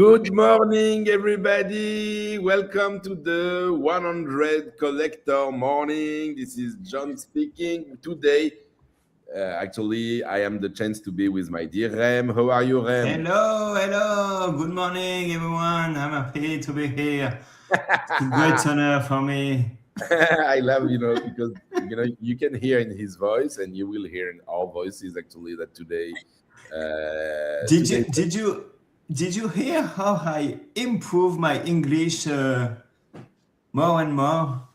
Good morning, everybody. Welcome to the 100 Collector Morning. This is John speaking. Today, actually, I am the chance to be with my dear Rem. How are you, Rem? Hello. Good morning, everyone. I'm happy to be here. It's a great honor for me. I love, because, you can hear in his voice and you will hear in our voices, actually, that today, Did today you did you did you hear how I improve my English more and more?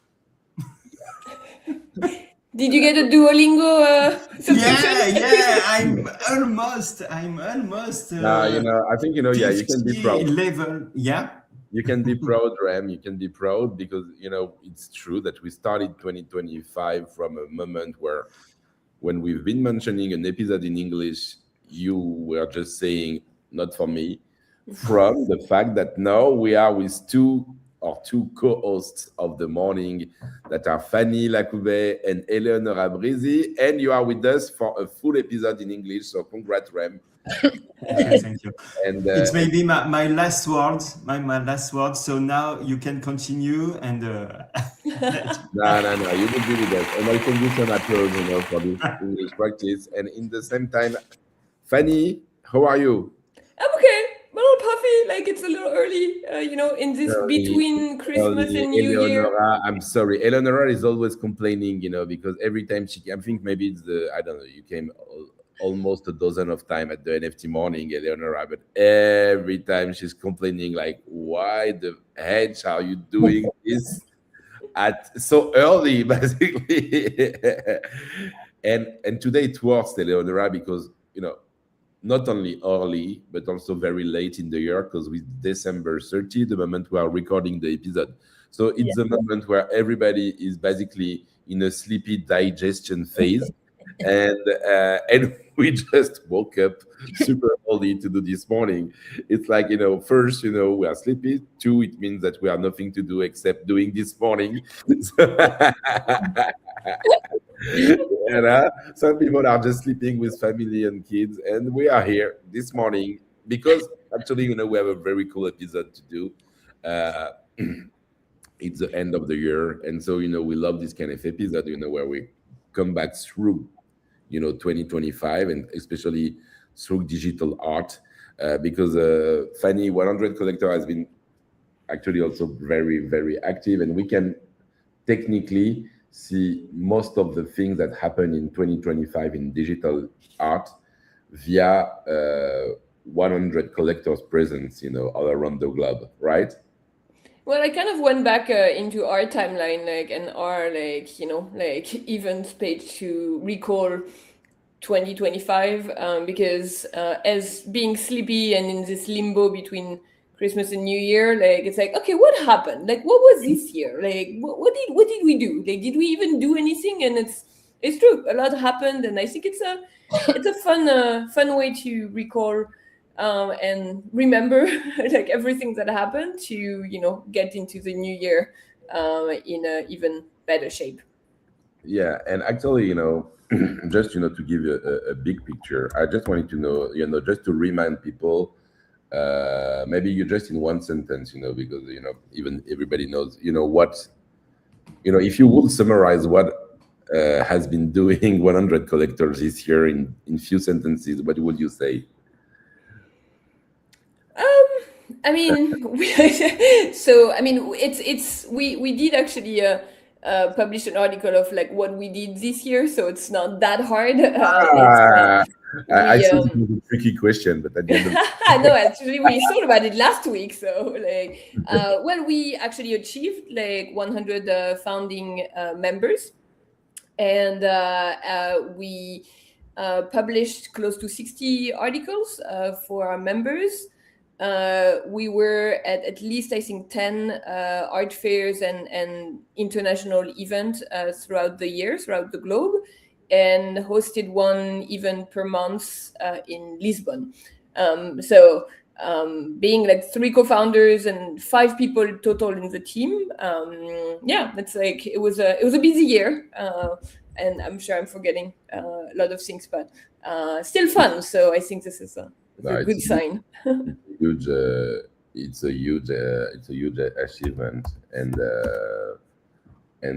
Did you get a Duolingo subscription? Yeah. I'm almost I think, yeah, you can be 50 proud. level. Yeah. You can be proud, Ram. You can be proud because it's true that we started 2025 from a moment where, when we've been mentioning an episode in English, you were just saying not for me. From the fact that now we are with two co-hosts of the morning, that are Fanny Lacouvet and Eleonora Brizi, and you are with us for a full episode in English. So congrats, Ram. Thank you. And It's maybe my last words, my last words. So now you can continue and. No. You will be with us. And I can do some applause, for this English practice. And in the same time, Fanny, how are you? I'm okay. A little puffy, like it's a little early, in this Early, between Christmas early, and New Year. Eleonora. I'm sorry. Eleonora is always complaining, because every time I think maybe it's I don't know, you came almost a dozen of time at the NFT morning, Eleonora, but every time she's complaining, like, why the hedge are you doing this at so early, basically? and today it works, Eleonora, because not only early but also very late in the year, because with December 30, the moment we are recording the episode, so it's the moment where everybody is basically in a sleepy digestion phase, and we just woke up super early to do this morning. It's like, first, we are sleepy. Two, it means that we have nothing to do except doing this morning. Some people are just sleeping with family and kids, and we are here this morning because actually, we have a very cool episode to do. Uh, it's the end of the year, and so we love this kind of episode, where we come back through 2025, and especially through digital art, because Fanny 100 Collector has been actually also very, very active, and we can technically see most of the things that happen in 2025 in digital art via 100 collectors presence, all around the globe, right? Well, I kind of went back into our timeline, and our event page to recall 2025, because as being sleepy and in this limbo between Christmas and New Year, it's like, okay, what happened? Like, what was this year? Like, what did we do? Like, did we even do anything? And it's true, a lot happened, and I think it's a fun way to recall and remember like everything that happened to get into the new year in a even better shape. Yeah, and actually, just to give you a big picture, I just wanted to know, just to remind people, maybe you just in one sentence, because even everybody knows, what, if you would summarize what has been doing 100 collectors this year in few sentences, what would you say? I mean, we did actually publish an article of like what we did this year, so it's not that hard. I We thought it was a tricky question, but at the end of no, actually, we thought about it last week. So, well, we actually achieved like 100 founding members, and we published close to 60 articles for our members. We were at least, I think, 10 art fairs and international events throughout the year, throughout the globe, and hosted one event per month in Lisbon. Being like 3 co-founders and 5 people total in the team, it's like it was a busy year, and I'm sure I'm forgetting a lot of things, but still fun. So I think this is a good sign. huge it's a huge achievement, and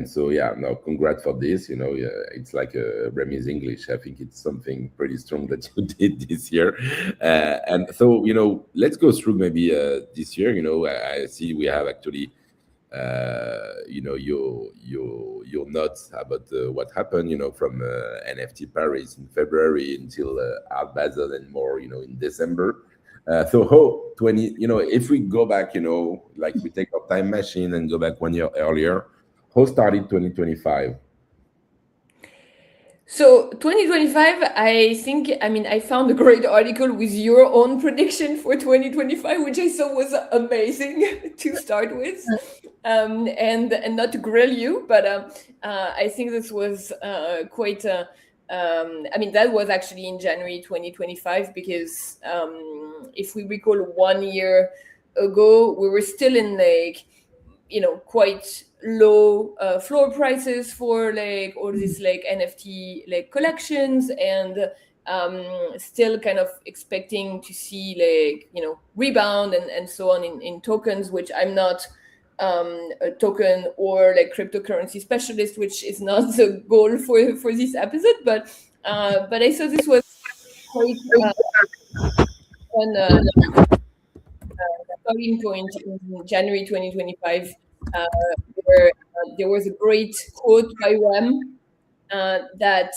so yeah, no, congrats for this. It's like Remy's English. I think it's something pretty strong that you did this year. And so let's go through maybe this year. I see we have actually your notes about what happened, from NFT Paris in February until Art Basel and more, in December. So how 20, if we go back, like we take our time machine and go back 1 year earlier, how started 2025? So 2025, I think, I mean, I found a great article with your own prediction for 2025, which I thought was amazing to start with. And not to grill you, but I think this was quite, I mean, that was actually in January 2025, because if we recall 1 year ago, we were still in like, quite low floor prices for like all these like NFT like collections, and still kind of expecting to see like rebound and so on in tokens, which I'm not a token or like cryptocurrency specialist, which is not the goal for this episode, but I thought this was quite an starting point in January 2025, where there was a great quote by Rem that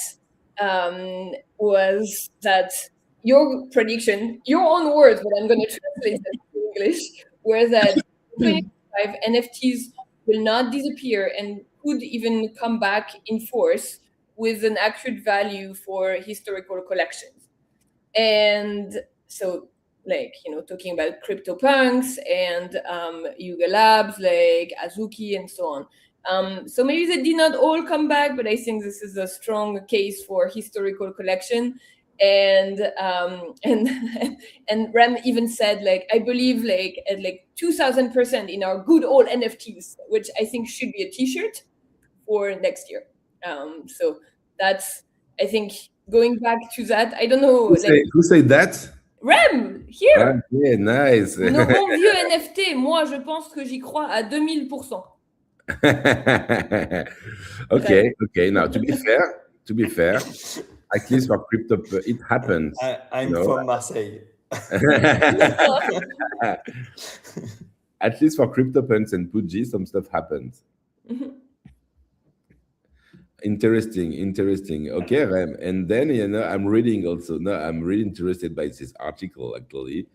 was that your prediction, your own words, but I'm going to translate that to English, were that 2025 NFTs will not disappear and could even come back in force with an accurate value for historical collections. And so like talking about CryptoPunks and Yuga Labs, like Azuki and so on. So maybe they did not all come back, but I think this is a strong case for historical collection. And and Ram even said like, I believe like at like 2000% in our good old NFTs, which I think should be a T-shirt for next year. So that's, I think, going back to that. I don't know, like Who say that? Rem, here. Okay, nice. Nos bons vieux NFT, moi je pense que j'y crois à 2000%. Okay. Now, to be fair, at least for crypto, it happens. I'm from Marseille. At least for CryptoPunks and Pudgy, some stuff happens. Interesting. Okay, Rem. And then I'm reading also. No, I'm really interested by this article actually.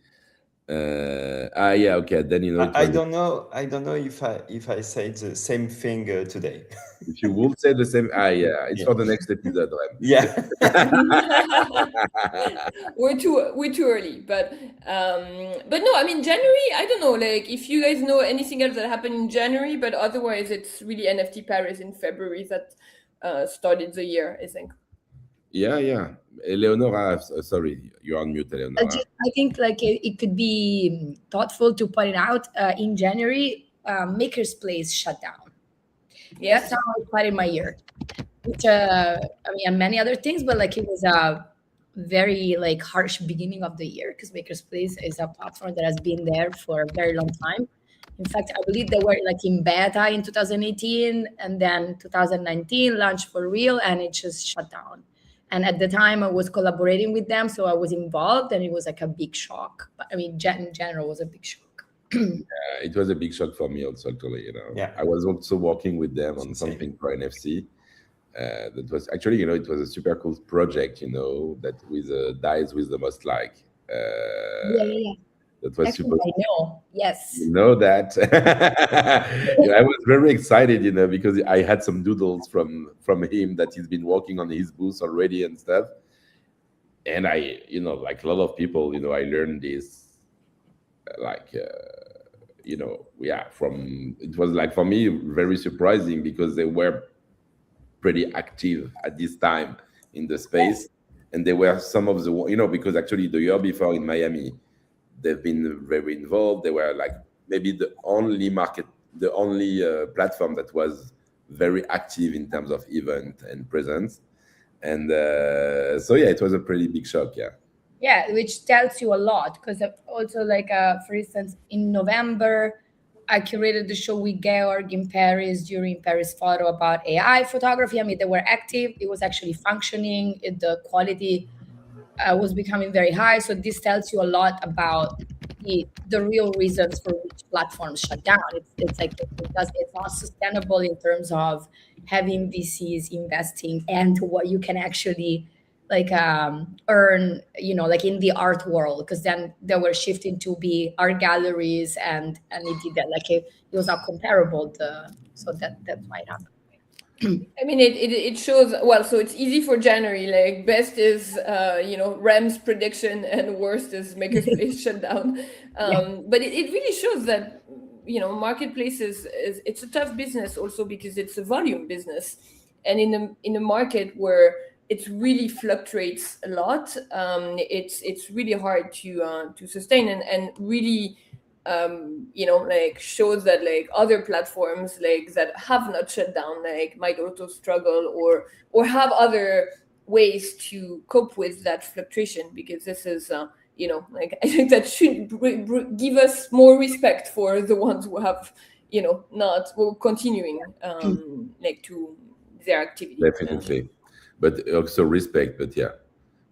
Yeah, okay. Then I don't know if I said the same thing today. if you will say the same, yeah, it's for the next episode, Rem. Yeah. we're too early, but no, I mean January, I don't know, like if you guys know anything else that happened in January, but otherwise it's really NFT Paris in February that started the year, I think. Yeah. Eleonora, sorry, you're on mute, Eleonora. I think like it could be thoughtful to point out in January, Maker's Place shut down. Yes. That's how I started my year. Which I mean, and many other things, but like it was a very like harsh beginning of the year, because Maker's Place is a platform that has been there for a very long time. In fact, I believe they were like in beta in 2018, and then 2019 launched for real, and it just shut down. And at the time, I was collaborating with them, so I was involved, and it was like a big shock. But I mean, in general, it was a big shock. It was a big shock for me also, actually. Yeah. I was also working with them on something for NFC. That was actually, it was a super cool project, that with dies with the most like. Yeah. That was Actually, super. I know. Yes. You know that. I was very excited, because I had some doodles from him that he's been working on his booth already and stuff. And I, like a lot of people, I learned this, like, from, it was like for me very surprising because they were pretty active at this time in the space. And they were some of the, because actually the year before in Miami, they've been very involved. They were like maybe the only platform that was very active in terms of event and presence. And so yeah, it was a pretty big shock. Yeah. Yeah, which tells you a lot, because also like for instance in November I curated the show with Georg in Paris during Paris Photo about AI photography. I mean, they were active, it was actually functioning, the quality was becoming very high. So this tells you a lot about the real reasons for which platforms shut down. It's like it's not sustainable in terms of having VCs investing and what you can actually like earn, you know, like in the art world, because then they were shifting to be art galleries, and it did that like it was not comparable. So that's why it happened. I mean, it shows, well, so it's easy for January, like best is, Ram's prediction and worst is Makerspace shutdown. Yeah. But it really shows that, marketplaces, it's a tough business also because it's a volume business. And in a market where it really fluctuates a lot, it's really hard to sustain and really like shows that like other platforms like that have not shut down like might also struggle or have other ways to cope with that fluctuation, because this is like I think that should give us more respect for the ones who have not or continuing like to their activity. Definitely, but also respect. But yeah,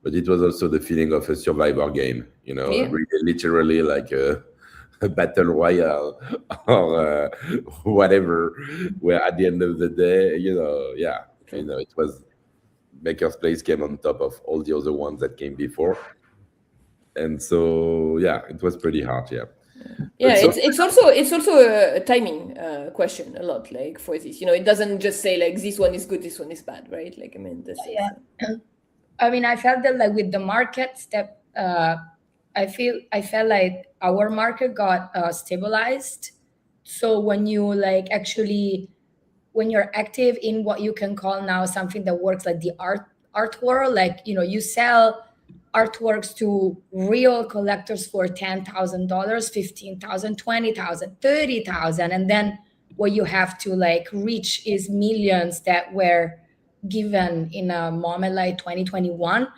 but it was also the feeling of a survivor game. Yeah. Really, literally like a battle royale or whatever. Where at the end of the day, yeah, it was Maker's Place came on top of all the other ones that came before, and so yeah, it was pretty hard. Yeah, Yeah, but so it's also a timing question a lot, like for this, it doesn't just say like this one is good, this one is bad, right? Like I mean this is Yeah. I mean, I felt that like with the market step, I felt like our market got stabilized. So when you like actually, when you're active in what you can call now something that works like the art world, like you sell artworks to real collectors for $10,000, 15,000, 20,000, 30,000, and then what you have to like reach is millions that were given in a moment like 2021.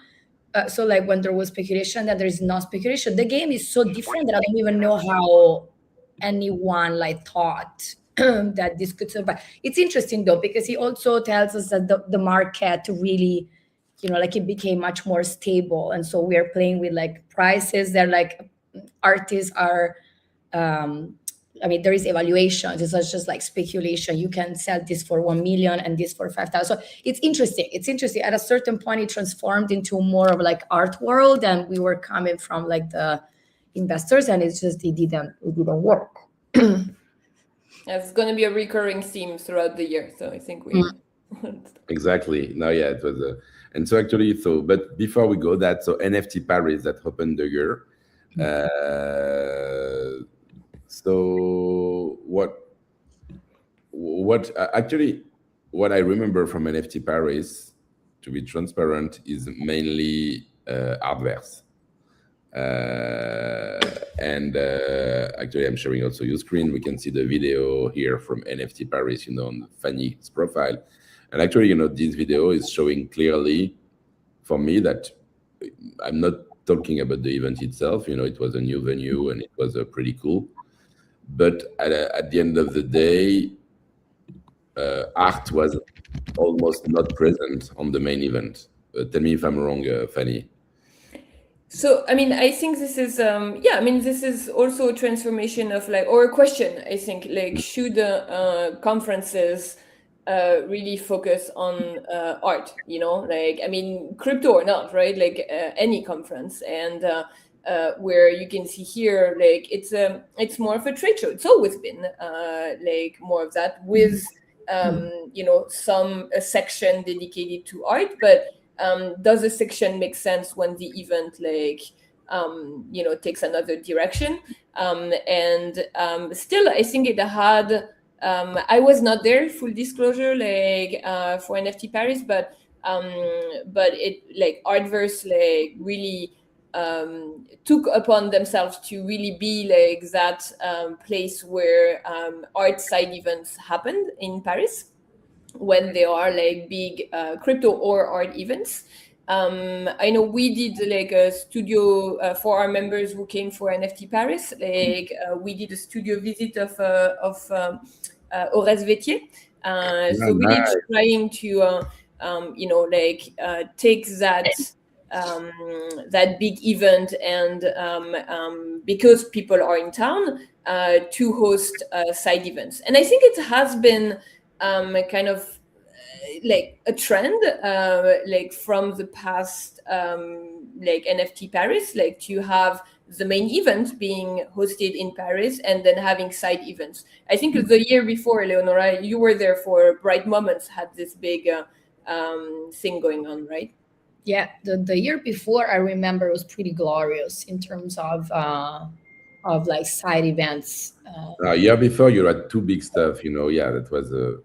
So like when there was speculation, that there is no speculation, the game is so different that I don't even know how anyone like thought that this could survive. It's interesting though, because he also tells us that the market really, like it became much more stable, and so we are playing with like prices that like artists are I mean, there is evaluations. It's not just like speculation. You can sell this for 1 million and this for 5,000. So it's interesting. It's interesting. At a certain point, it transformed into more of like art world, and we were coming from like the investors, and it's just it didn't work. it's going to be a recurring theme throughout the year, so I think we exactly. No, yeah, it was and so actually, but before we go that, so NFT Paris that opened the year. So what actually what I remember from NFT Paris, to be transparent, is mainly Artverse. And actually, I'm showing also your screen. We can see the video here from NFT Paris, on Fanny's profile. And actually, this video is showing clearly for me that I'm not talking about the event itself. It was a new venue and it was pretty cool. But at the end of the day, art was almost not present on the main event. Tell me if I'm wrong, Fanny. So, I mean, I think this is, this is also a transformation of like, or a question, I think, like, should conferences really focus on art, like, I mean, crypto or not, right? Like any conference. And where you can see here, like, it's more of a trade show. It's always been like more of that with, a section dedicated to art, but does a section make sense when the event like takes another direction? And still I think it had I was not there, full disclosure, like for NFT Paris, but it like Artverse like really took upon themselves to really be like that place where art side events happened in Paris when there are like big crypto or art events. I know we did like a studio for our members who came for NFT Paris. Like we did a studio visit of Ores Vetier. Yeah, So really nice. trying to take that big event and because people are in town to host side events. And I think it has been kind of like a trend like from the past like NFT Paris, like to have the main event being hosted in Paris and then having side events. I think the year before, Leonora, you were there for Bright Moments, had this big thing going on, right? Yeah, the year before I remember was pretty glorious in terms of like side events. Year before, you had two big stuff. Yeah, that was a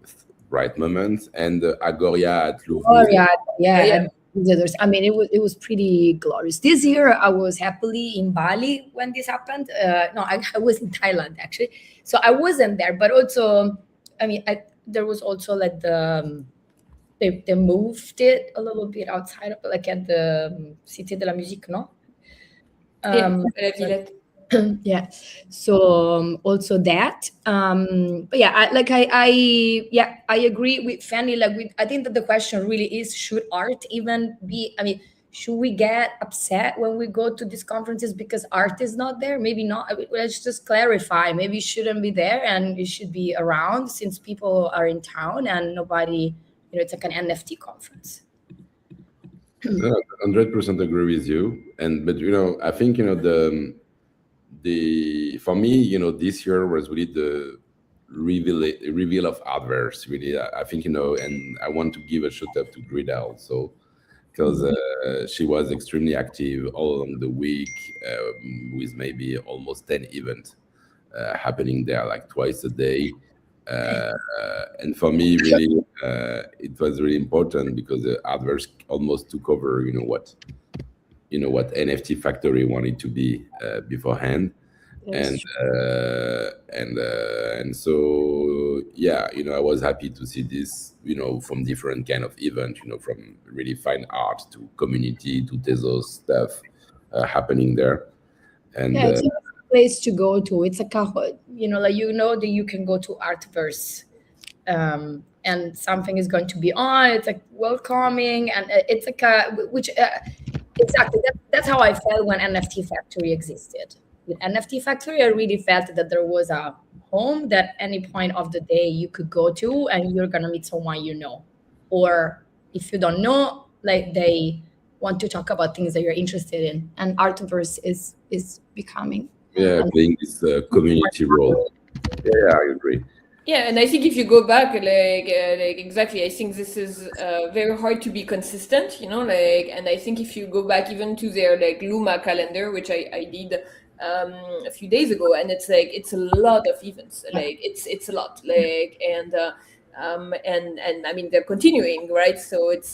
bright moment and Agoria at Louvre Oh Museum. yeah, yeah. Yeah. I mean, it was pretty glorious. This year, I was happily in Bali when this happened. No, I was in Thailand actually, so I wasn't there. But also, I mean, there was also like they moved it a little bit outside of like at the Cité de la Musique, no? Yeah, La Villette. Yeah, so also that but yeah, I agree with Fanny. Like I think that the question really is, should art even be, I mean, should we get upset when we go to these conferences because art is not there? Maybe not. I mean, let's just clarify, maybe it shouldn't be there and it should be around since people are in town and nobody, it's like an NFT conference. 100% agree with you. But I think the for me, this year was really the reveal of Adverse. Really, I think and I want to give a shout out to Grida also, because she was extremely active all along the week, with maybe almost 10 events happening there, like twice a day. And for me, really, it was really important because Adverse almost took over. What NFT Factory wanted to be beforehand, and so yeah, I was happy to see this, from different kind of event, from really fine art to community to Tezos stuff happening there, and Yeah, it's a place to go to. It's like that you can go to Artverse, and something is going to be on. It's like welcoming, and it's like exactly that's how I felt when NFT Factory existed. With NFT Factory, I really felt that there was a home that any point of the day you could go to, and you're gonna meet someone or if you don't know, like they want to talk about things that you're interested in, and Artverse is becoming playing this community role. Yeah, I agree. Yeah, and I think if you go back, like exactly, I think this is very hard to be consistent, and I think if you go back even to their like Luma calendar, which I did a few days ago, and it's like it's a lot of events, like it's a lot, like and I mean they're continuing, right? So it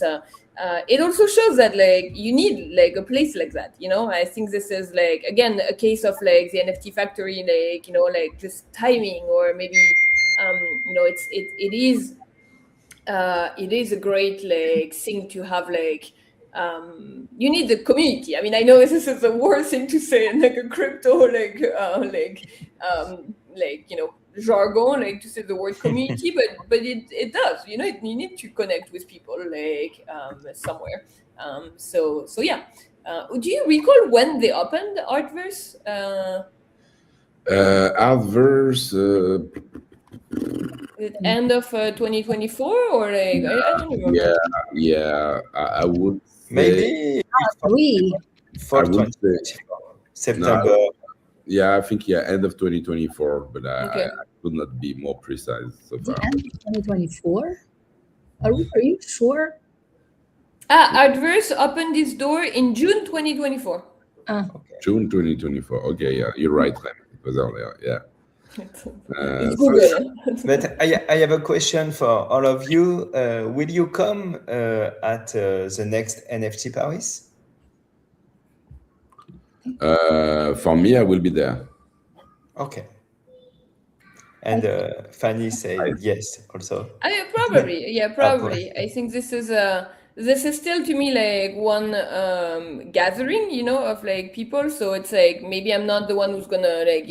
also shows that like you need like a place like that, I think this is like again a case of like the NFT Factory, like like just timing, or maybe it is a great like thing to have, like you need the community. I mean, I know this is the worst thing to say in like a crypto jargon, like to say the word community, but it does, you need to connect with people like somewhere. So yeah. Do you recall when they opened Artverse? Adverse, End of 2024, or like I don't remember. yeah, I would say, Maybe I for would say 2024, September. no. Yeah, I think end of 2024, but Okay. I could not be more precise so the far. end of 2024. Are you sure? Adverse opened its door in June 2024. Okay. June 2024. Okay, yeah, you're right, Rem. It was earlier. Yeah. It's Google. But I have a question for all of you. Will you come at the next NFT Paris? For me, I will be there. Okay. And Fanny said yes also. Probably, yeah, probably. I think this is this is still to me like one gathering, of like people. So it's like maybe I'm not the one who's gonna like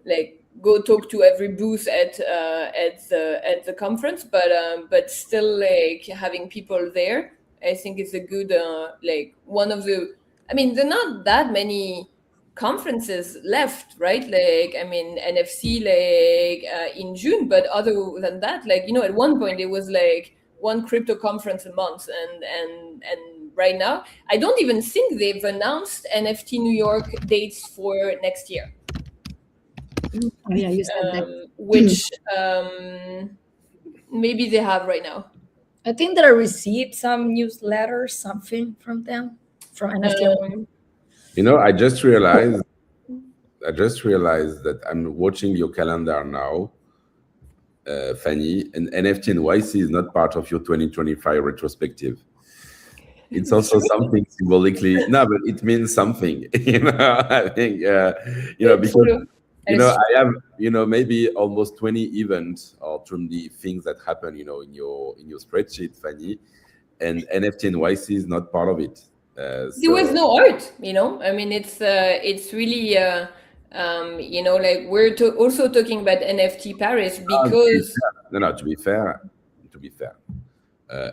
like go talk to every booth at the conference, but still like having people there, I think it's a good like one of the. I mean, there are not that many conferences left, right? Like, I mean, NFC like in June, but other than that, like at one point it was like one crypto conference a month, and right now I don't even think they've announced NFT New York dates for next year. Oh, yeah, you said that. Which maybe they have right now. I think that I received some newsletter, something from them, from NFT. Um, I just realized that I'm watching your calendar now, Fanny, and NFT NYC is not part of your 2025 retrospective. It's also something symbolically. No, but it means something. I think because I have maybe almost 20 events or 20 things that happen in your spreadsheet, Fanny, and NFT NYC is not part of it. there was no art. I mean, it's really like we're also talking about NFT Paris because no, to be fair, AD,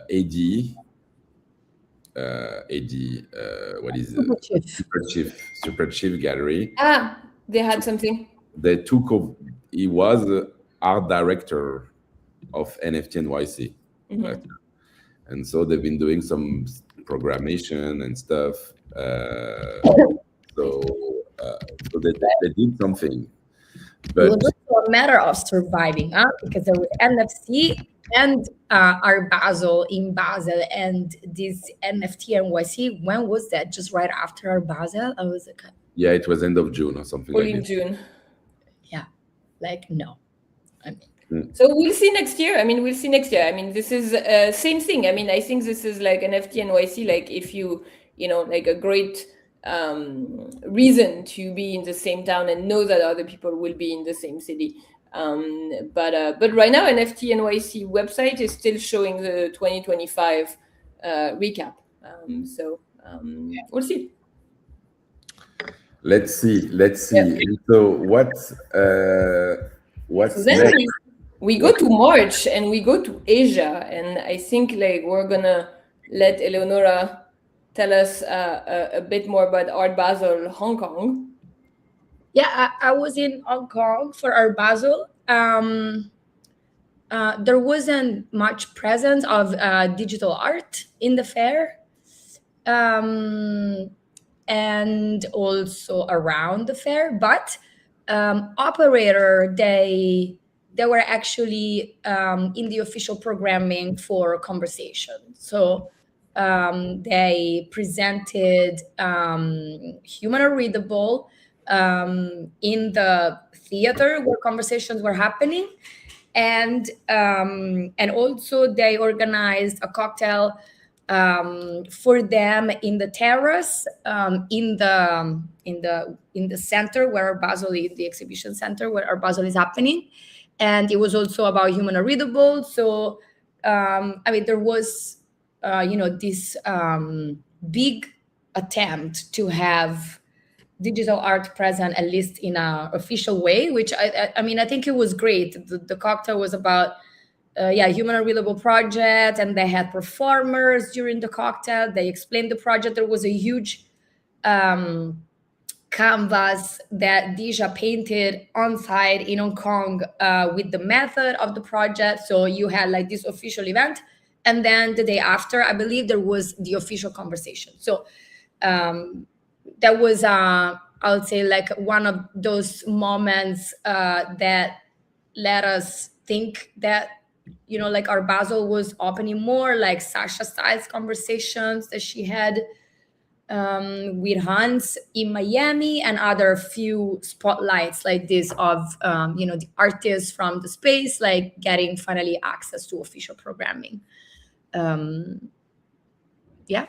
what is it? Super Chief Gallery. They had something. They took over. He was the art director of NFT NYC, and so they've been doing some programmation and stuff. So they did something. But it was also a matter of surviving, because there was NFC and Art Basel in Basel, and this NFT NYC. When was that? Just right after Art Basel? I was like, yeah, it was end of June or something. Only in June. Yeah, like no. I mean, so we'll see next year. I mean, this is same thing. I mean, I think this is like NFT NYC. Like if you like a great reason to be in the same town and know that other people will be in the same city. But right now NFT NYC website is still showing the 2025 recap. So we'll see. Let's see. Yeah. So what's so then next? We go to March and we go to Asia, and I think like we're gonna let Eleonora tell us a bit more about Art Basel Hong Kong. Yeah, I was in Hong Kong for Art Basel. There wasn't much presence of digital art in the fair, and also around the fair. But operator, they were actually in the official programming for conversation. So they presented human readable in the theater where conversations were happening, and also they organized a cocktail for them in the terrace, in the center where Art Basel is, the exhibition center where Art Basel is happening, and it was also about human readable. So I mean, there was this big attempt to have digital art present, at least in an official way, which I mean, I think it was great. The cocktail was about human readable project, and they had performers during the cocktail. They explained the project. There was a huge canvas that Deja painted on site in Hong Kong with the method of the project. So you had like this official event, and then the day after, I believe there was the official conversation. So that was I would say like one of those moments that let us think that like Art Basel was opening more, like Sasha Stiles conversations that she had with Hans in Miami, and other few spotlights like this of the artists from the space, like getting finally access to official programming. Yeah.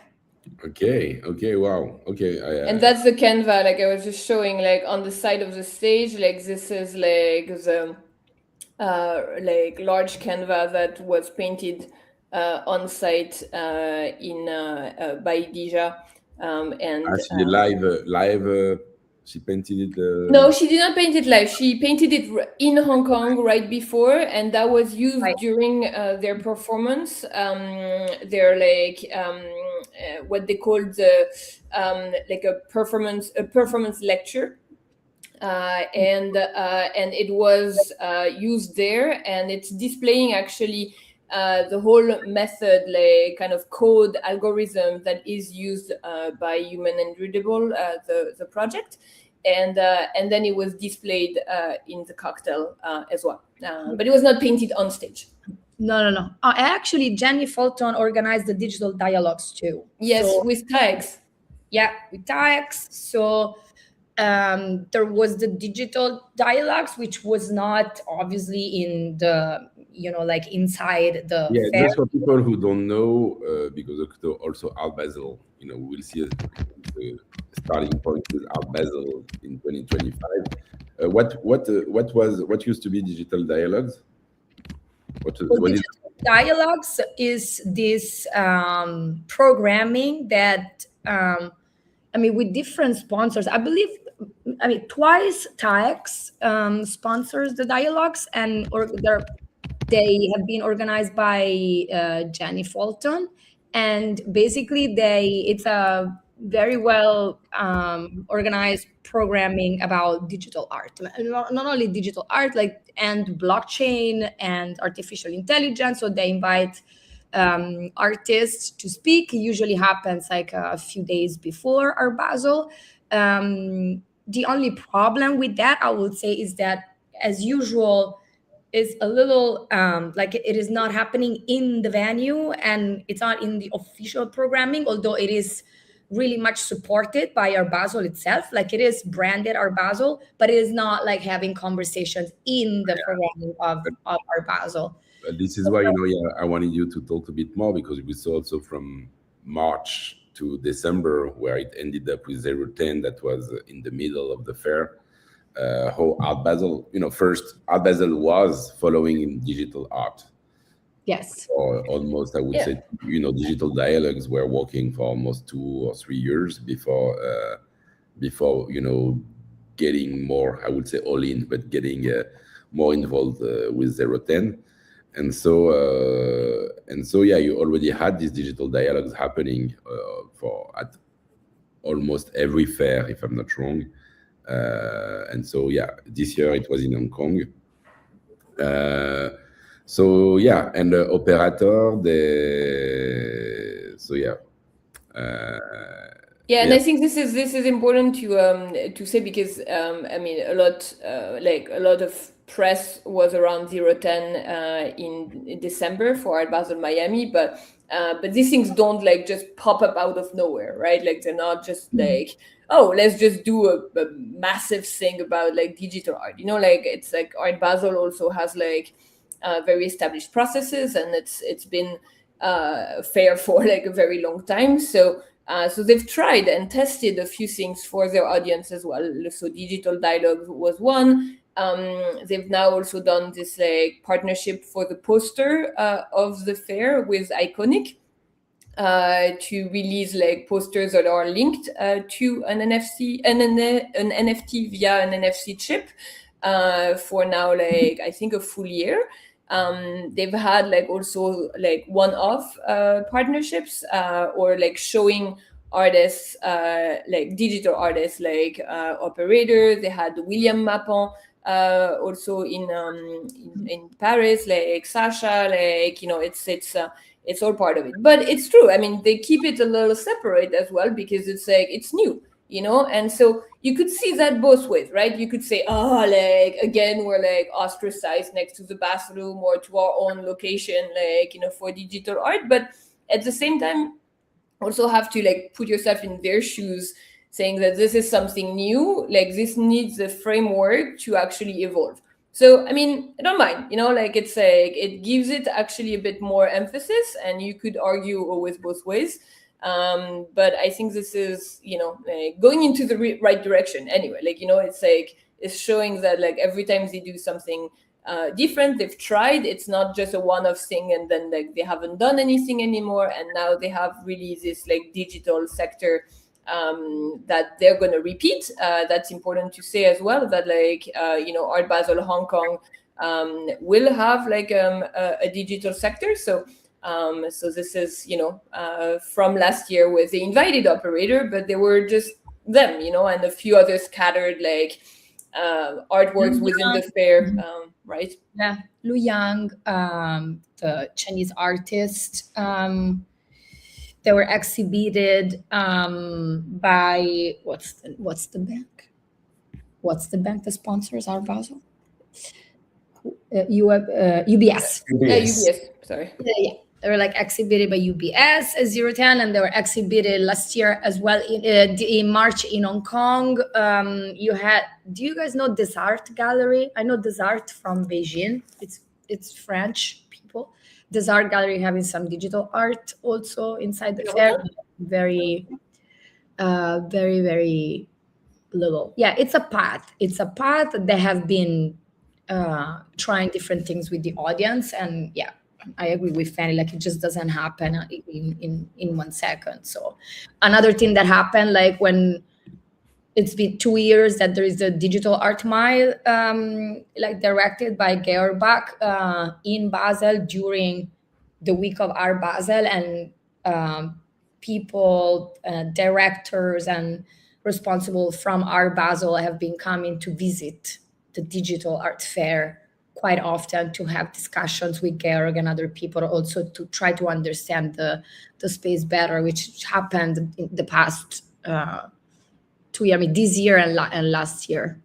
Okay. Wow. Okay. And that's the Canva, like I was just showing, like on the side of the stage, like this is like the like large Canva that was painted on site in by Dija, and Actually, live. She painted it. no, she did not paint it live. She painted it in Hong Kong right before, and that was used Right. during their performance. They're like what they called the like a performance lecture, and it was used there, and it's displaying actually the whole method, like kind of code algorithm that is used by Human and Readable, the project, and then it was displayed in the cocktail as well, but it was not painted on stage. No. Actually, Jenny Fulton organized the digital dialogues too. Yes, So with tags. yeah, with tags. So there was the digital dialogues, which was not obviously in the, like inside the Yeah, fair. just for people who don't know, because also Art Basel, we will see the starting point with Art Basel in 2025. What used to be digital dialogues? So What is digital dialogues is this programming that with different sponsors. I believe, twice tax sponsors the dialogues, and they have been organized by Jenny Fulton, and basically it's a very well organized programming about digital art, not only digital art, and blockchain and artificial intelligence. So they invite artists to speak. It usually happens like a few days before Art Basel. The only problem with that, I would say, is that, as usual, is a little like it is not happening in the venue, and it's not in the official programming, although it is really much supported by Art Basel itself. Like, it is branded Art Basel, but it is not like having conversations in the programming of Art Basel. this is why yeah, I wanted you to talk a bit more, because we saw also from March to December, where it ended up with 010, that was in the middle of the fair. How Art Basel, first Art Basel was following in digital art, Yes. or almost, I would say, digital dialogues were working for almost 2 or 3 years before getting more, I would say, all in, but getting more involved with 010. And so yeah, you already had these digital dialogues happening at almost every fair, if I'm not wrong. And so yeah, this year it was in Hong Kong. So yeah, and the operator, so yeah. Yeah, and I think this is important to say, because a lot of press was around 010 in December for Art Basel Miami, but these things don't like just pop up out of nowhere, right? Like, they're not just like, oh, let's just do a massive thing about like digital art. Like, it's like Art Basel also has like very established processes, and it's been fair for like a very long time. So they've tried and tested a few things for their audience as well. So digital dialogue was one. They've now also done this like partnership for the poster of the fair with Iconic, to release like posters that are linked to an NFT via an NFC chip for now, like I think a full year. They've had like also like one-off partnerships, or like showing artists, like digital artists, like operator. They had William Mapon also in Paris, like Sasha, like it's all part of it. But it's true. They keep it a little separate as well, because it's like it's new, and so you could see that both ways, right? You could say, oh, like again, we're like ostracized next to the bathroom or to our own location, like for digital art. But at the same time, also have to like put yourself in their shoes, saying that this is something new, like this needs a framework to actually evolve. So I don't mind, like it's like it gives it actually a bit more emphasis, and you could argue always both ways. But I think this is like going into the right direction anyway. Like it's like it's showing that like every time they do something different. They've tried. It's not just a one-off thing, and then like they haven't done anything anymore. And now they have really this like digital sector that they're going to repeat. That's important to say as well. That like Art Basel Hong Kong will have like a digital sector. So this is from last year with the invited operator, but they were just them, and a few other scattered like artworks within the fair, right? Yeah, Lu Yang, the Chinese artist, they were exhibited by what's the bank? What's the bank that sponsors Art Basel? UBS. UBS. Sorry. Yeah. They were like exhibited by UBS at 010, and they were exhibited last year as well in March in Hong Kong. Do you guys know Des Art Gallery? I know Des Art from Beijing. It's French people. Des Art Gallery having some digital art also inside the fair. Very, very, very little. Yeah, it's a path. It's a path. They have been trying different things with the audience, and yeah, I agree with Fanny. Like it just doesn't happen in 1 second. So another thing that happened, like when it's been 2 years that there is a digital art mile, like directed by Georg Bach in Basel during the week of Art Basel, and people, directors, and responsible from Art Basel have been coming to visit the digital art fair quite often to have discussions with Georg and other people, also to try to understand the space better, which happened in the past 2 years, I mean, this year and last year.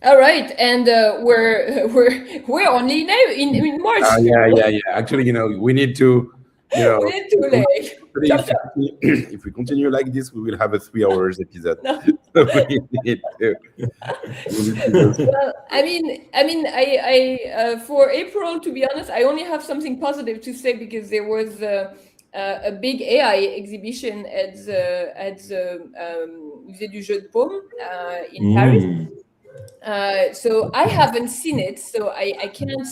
All right, and we're only now in March. Yeah. Actually, we need to, we need to like. If we continue like this, we will have a 3 hours episode. No. So we need to Well, I mean, I for April, to be honest, I only have something positive to say because there was a big AI exhibition at the Musée du Jeu de Paume in Paris. So I haven't seen it, so I can't.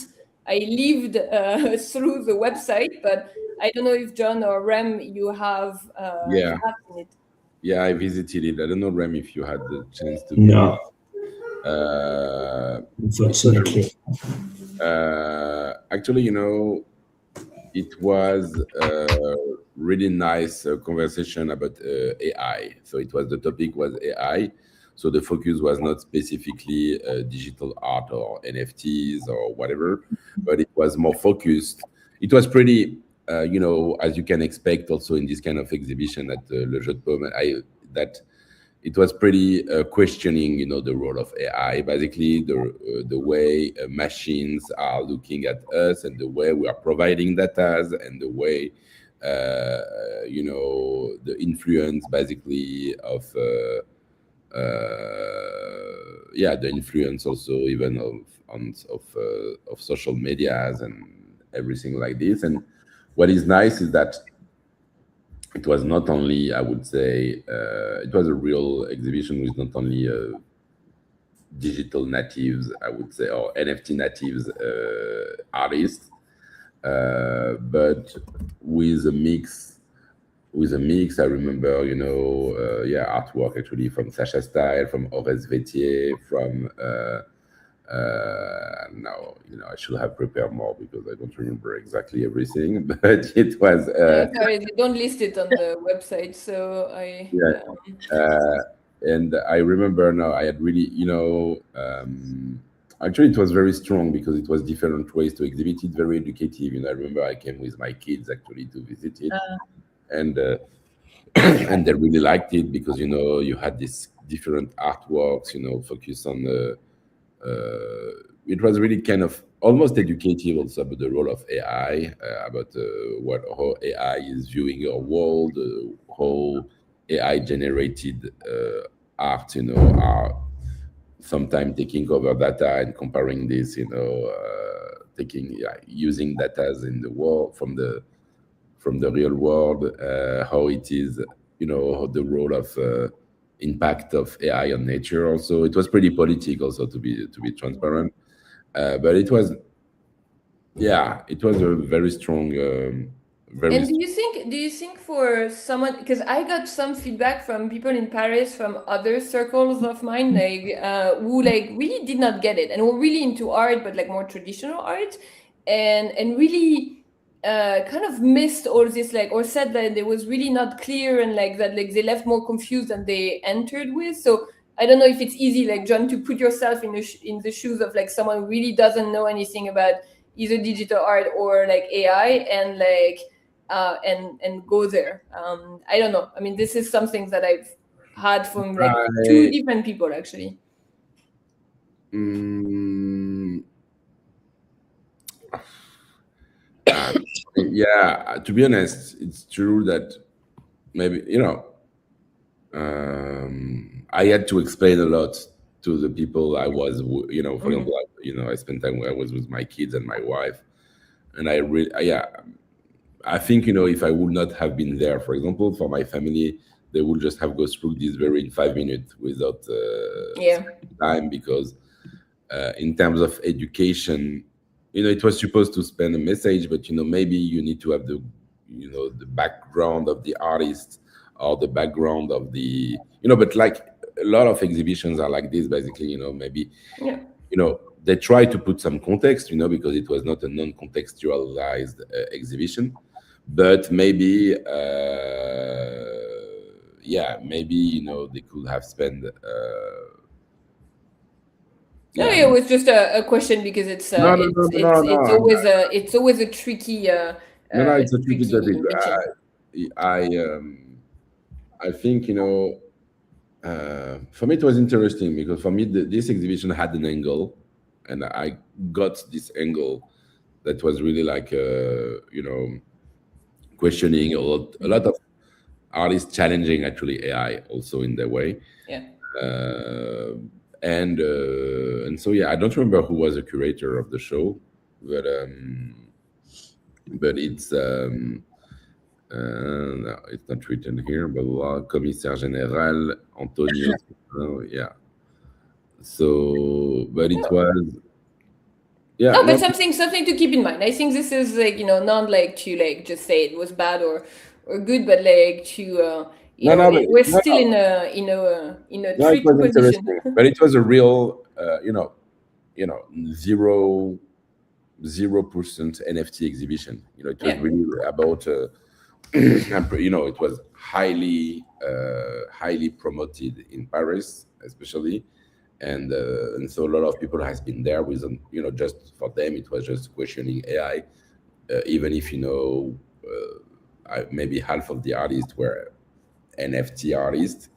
I lived through the website, but I don't know if John or Rem, you have Yeah. seen it. Yeah, I visited it. I don't know, Rem, if you had the chance to. No, Unfortunately. Actually, it was a really nice conversation about AI. So the topic was AI. So the focus was not specifically digital art or NFTs or whatever, but it was more focused. It was pretty, as you can expect also in this kind of exhibition at Le Jeu de Paume, that it was pretty questioning, the role of AI, basically the way machines are looking at us and the way we are providing data and the way, the influence basically of, the influence also even of social medias and everything like this. And what is nice is that it was not only, I would say, it was a real exhibition with not only digital natives, I would say, or NFT natives artists, but with a mix. I remember, artwork actually from Sacha Style, from Horace Vétier, from now, I should have prepared more because I don't remember exactly everything, but it was. Sorry, they don't list it on the website, so I. And I remember now I had really, actually it was very strong because it was different ways to exhibit it, very educative. I remember I came with my kids actually to visit it, and and they really liked it because you had these different artworks, focused on the. It was really kind of almost educative also about the role of AI, about how AI is viewing our world, how AI generated art, are sometimes taking over data and comparing this, using data in the world from the real world, how it is, how the role of impact of AI on nature. Also, it was pretty political, also to be transparent. But it was, yeah, it was a very strong, very And do you think for someone, because I got some feedback from people in Paris from other circles of mine, like who like really did not get it and were really into art, but like more traditional art, and really kind of missed all this, like, or said that it was really not clear, and like that like they left more confused than they entered with. So I don't know if it's easy, like John, to put yourself in in the shoes of like someone who really doesn't know anything about either digital art or like AI, and like and go there. I don't know. I mean, this is something that I've had from like two I, different people actually. mm, uh, yeah, to be honest, it's true that maybe, I had to explain a lot to the people I was, for Mhm. example, I spent time where I was with my kids and my wife, and I really, yeah, I think, if I would not have been there, for example, for my family, they would just have go through this very in 5 minutes without Yeah. time, because in terms of education, it was supposed to spend a message, but maybe you need to have the background of the artist, or the background of but like a lot of exhibitions are like this, basically. Maybe Yeah. they try to put some context, because it was not a non-contextualized exhibition, but maybe yeah, maybe they could have spent No, yeah. it was just a question because No, no, no, no, no. it's always a tricky No, no, it's a tricky topic. invention. I think, for me it was interesting, because for me this exhibition had an angle, and I got this angle that was really like, questioning a lot of artists challenging actually AI also in their way. Yeah. uh, and so, yeah, I don't remember who was the curator of the show, but it's no, it's not written here, but commissaire général Antonio. Yeah. So, but it was, yeah, No, but no, something to keep in mind. I think this is like, not like to like just say it was bad or good, but like to no, no, but we're no, still no, in a no, it tricky was position. interesting, but it was a real, zero 0% NFT exhibition. It was Yeah. really about, it was highly promoted in Paris, especially, and so a lot of people has been there with, just for them it was just questioning AI, even if maybe half of the artists were NFT artists.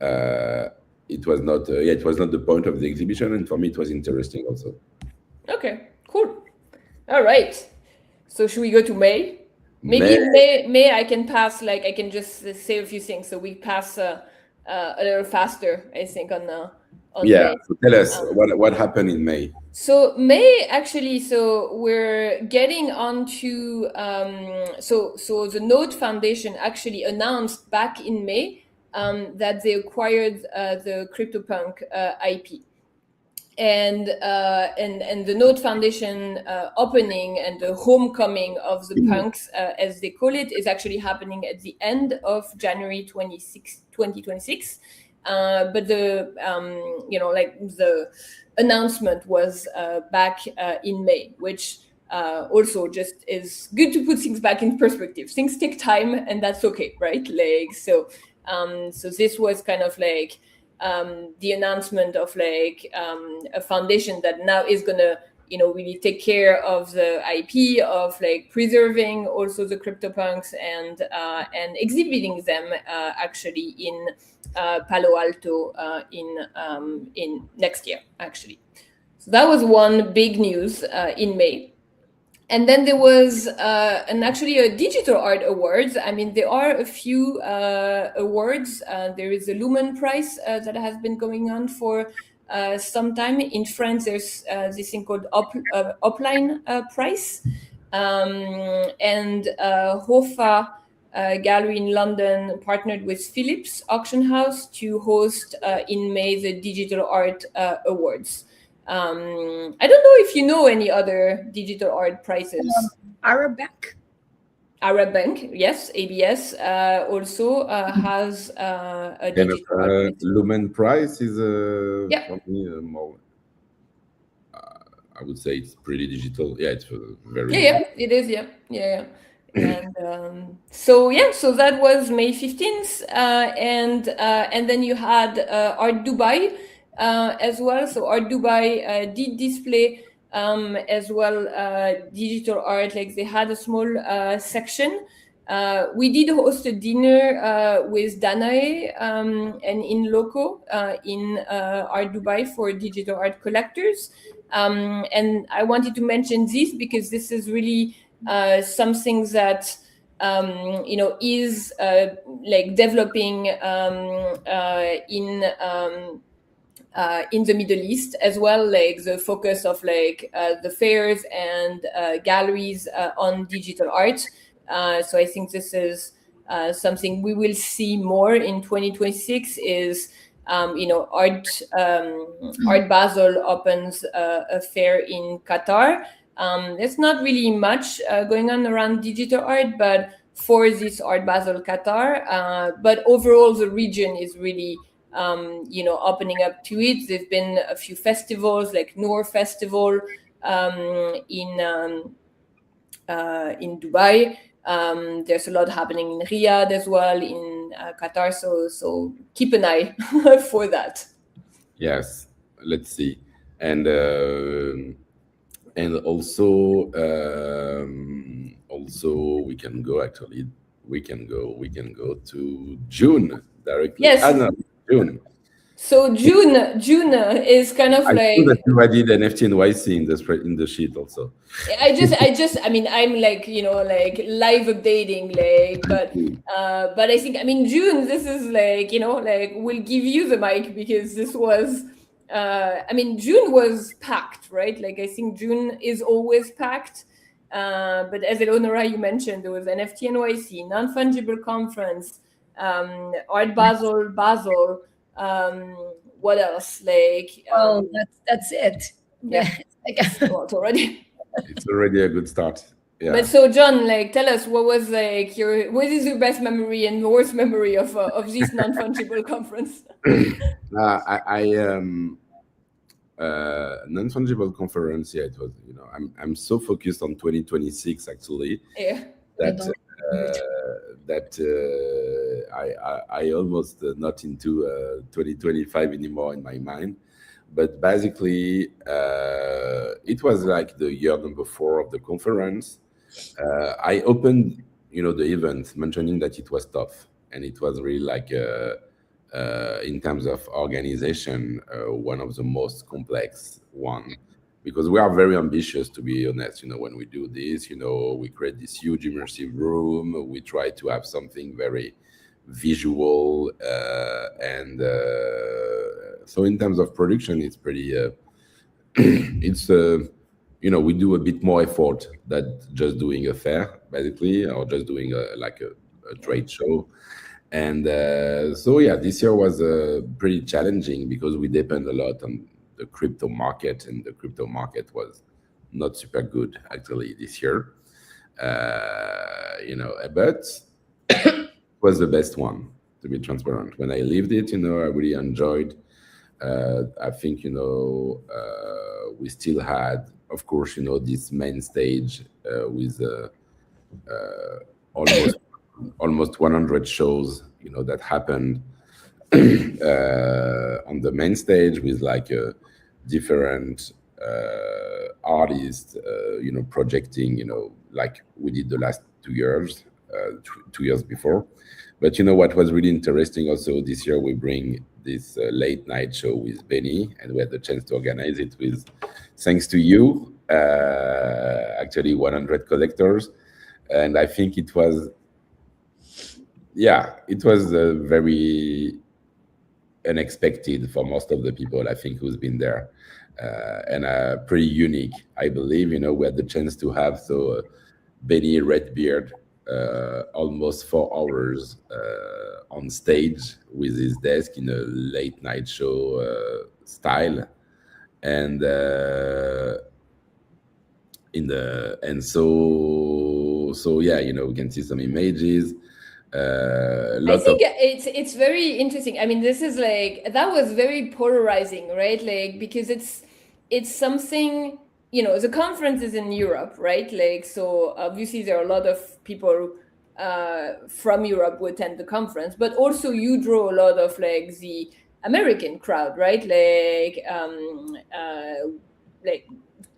Uh, it was not, yeah, it was not the point of the exhibition, and for me it was interesting also. Okay. Cool. All right. So should we go to May? Maybe Mais May I can pass, like I can just say a few things so we pass a little faster, I think, on yeah, May. so tell us Um, what happened in May. So May actually, so we're getting on to so the Node Foundation actually announced back in May that they acquired the CryptoPunk IP. And the Node Foundation opening and the homecoming of the punks, as they call it, is actually happening at the end of January 2026. But the like the announcement was back in May, which also just is good to put things back in perspective. Things take time, and that's okay, right? Like so this was kind of like the announcement of like a foundation that now is gonna really take care of the IP, of like preserving also the CryptoPunks and exhibiting them actually in Palo Alto in next year actually. So that was one big news in May. And then there was actually a digital art awards. I mean, there are a few awards. There is a Lumen Prize that has been going on for some time. In France, there's this thing called Upline Prize. And Hofa Gallery in London partnered with Philips Auction House to host in May the Digital Art Awards. I don't know if you know any other digital art prizes. Arabic. Arab Bank, yes, ABS also has a Kind of digital art prize. Lumen Prize is Yeah, for me more. I would say it's pretty digital. Yeah, it's very yeah, digital. it is. Yeah, yeah, yeah. And so yeah, so that was May 15th, and then you had Art Dubai as well. So Art Dubai did display as well digital art. Like they had a small section. We did host a dinner with Danae and in Loco in Art Dubai for digital art collectors. And I wanted to mention this because this is really something that is like developing in the Middle East as well, like the focus of like the fairs and galleries on digital art. So I think this is something we will see more in 2026 is Art Basel opens a fair in Qatar. There's not really much going on around digital art, but for this Art Basel Qatar, but overall the region is really opening up to it. There've been a few festivals like Noor Festival in Dubai. There's a lot happening in Riyadh as well in Qatar. So keep an eye for that. Yes, let's see, and also we can go actually. We can go to June directly. Yes. No, June. So June is kind of I saw that like you added an FT in the spread in the sheet also. I mean, I'm like, like live updating, like, but I think, I mean, June, this is like, like, we'll give you the mic because this was, I mean, June was packed, right? Like, I think June is always packed. But as Eleonora, you mentioned, there was NFT NYC, non-fungible conference, Art Basel, what else? Like, Well, that's it. yeah, Like, it's already. It's already a good start. Yeah. But so John, like, tell us what was like what is your best memory and worst memory of this non-fungible conference? Non-fungible conference. Yeah, it was. I'm so focused on 2026 actually Yeah, I that don't I almost not into 2025 anymore in my mind. But basically, it was like the year number 4 of the conference. I opened, the event mentioning that it was tough, and it was really like, in terms of organization, one of the most complex one, because we are very ambitious, to be honest. When we do this, we create this huge immersive room. We try to have something very visual, and so in terms of production, it's pretty. It's we do a bit more effort than just doing a fair, basically, or just doing a trade show. And so yeah, this year was pretty challenging because we depend a lot on the crypto market, and the crypto market was not super good actually this year. But it was the best one, to be transparent. When I lived it, I really enjoyed. I think we still had, of course, this main stage with almost 100 shows, that happened on the main stage with like different artists, projecting, like we did the last 2 years, 2 years before. But what was really interesting also this year, we bring this late night show with Benny, and we had the chance to organize it with, thanks to you, actually 100 collectors. And I think it was very unexpected for most of the people, I think, who's been there, and pretty unique, I believe. We had the chance to have Benny Redbeard almost 4 hours on stage with his desk in a late night show style, and in the and so yeah, we can see some images, a I lot of think it's very interesting. I mean, this is like that was very polarizing, right? Like because it's something, the conference is in Europe, right? Like so obviously there are a lot of people from Europe who attend the conference, but also you draw a lot of like the American crowd, right? Like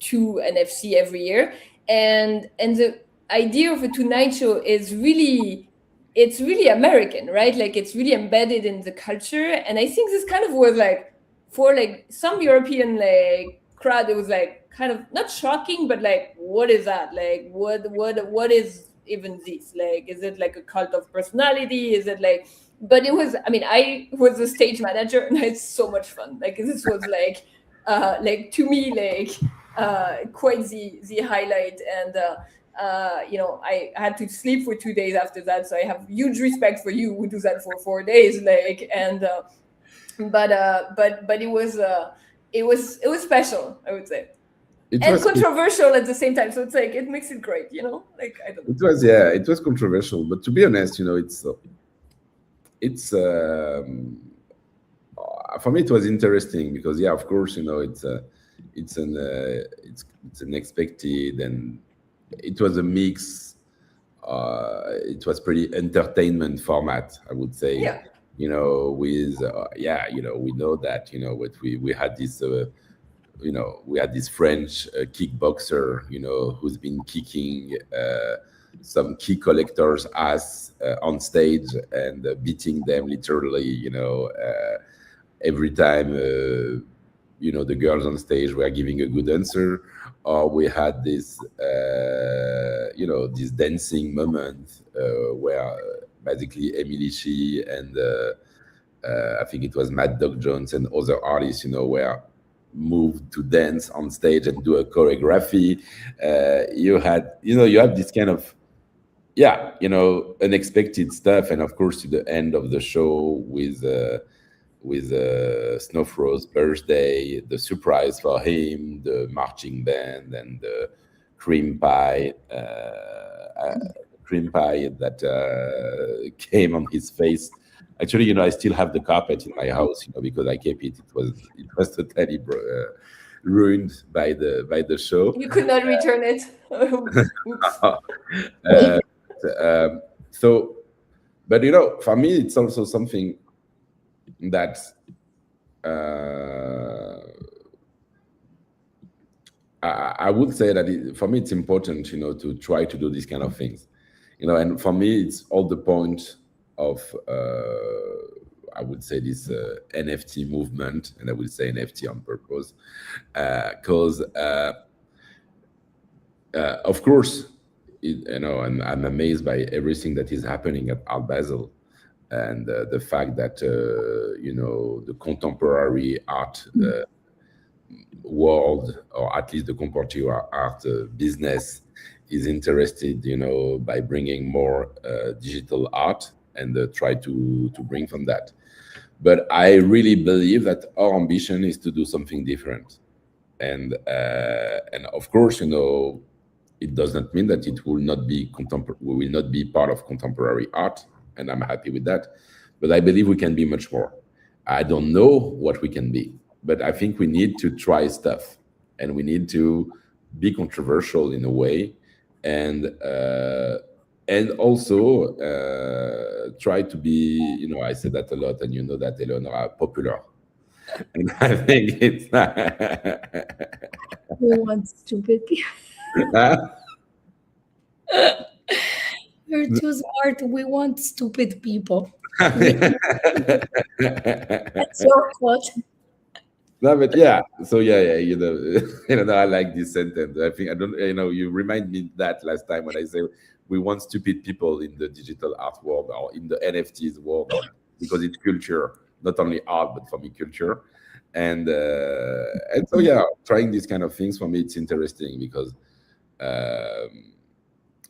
to NFC every year, and the idea of a Tonight Show is really, it's really American, right? Like it's really embedded in the culture. And I think this kind of was like for like some European like crowd, it was like kind of not shocking, but like, what is that? Like what is even this? Like, is it like a cult of personality? Is it like, but it was, I mean, I was a stage manager and it's so much fun. Like this was like to me, like quite the highlight. And I had to sleep for 2 days after that. So I have huge respect for you who do that for 4 days. Like, and but it was special, I would say, it and was controversial at the same time. So it's like it makes it great, Like I don't know. it was yeah, it was controversial, but to be honest, it's for me it was interesting because yeah, of course, it's unexpected, and it was a mix. It was pretty entertainment format, I would say. Yeah. With yeah, we know that what we had this we had this French kickboxer, who's been kicking some key collectors' ass on stage and beating them literally, every time, the girls on stage were giving a good answer. Or we had this, this dancing moment where basically Emily She and I think it was Mad Dog Jones and other artists, were moved to dance on stage and do a choreography. You have this kind of, yeah, unexpected stuff, and of course to the end of the show with Snowfro's birthday, the surprise for him, the marching band, and the cream pie, that came on his face. Actually, I still have the carpet in my house, because I kept it. It was totally ruined by the show. You could not return it. Oops. uh, so, but for me, it's also something that I would say that for me it's important, to try to do these kind of things, and for me it's all the point of I would say this NFT movement, and I will say NFT on purpose, because of course, I'm amazed by everything that is happening at Art Basel, and the fact that the contemporary art world, or at least the contemporary art business, is interested, by bringing more digital art, and try to bring from that. But I really believe that our ambition is to do something different, and of course, it does not mean that it will not be we will not be part of contemporary art, and I'm happy with that. But I believe we can be much more. I don't know what we can be, but I think we need to try stuff, and we need to be controversial in a way, and also try to be, I say that a lot, and you know that, Eleonora, popular. And I think it's not. We want stupid people. You're too smart. We want stupid people. That's your quote. No, but yeah. So yeah, I like this sentence. I think I don't. You remind me that last time when I say we want stupid people in the digital art world, or in the NFTs world, because it's culture, not only art, but for me culture, and so yeah, trying these kind of things for me it's interesting because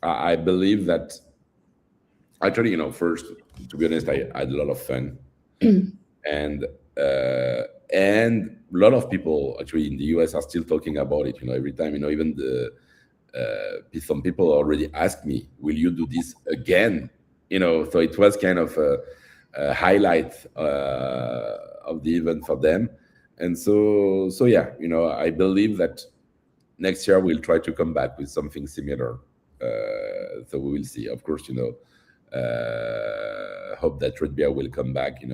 I believe that actually, first, to be honest, I had a lot of fun, and and a lot of people actually in the US are still talking about it. Every time, even some people already ask me, "Will you do this again?" So it was kind of a highlight of the event for them, and so yeah, I believe that next year we'll try to come back with something similar. So we will see. Of course, hope that Red Bear will come back, and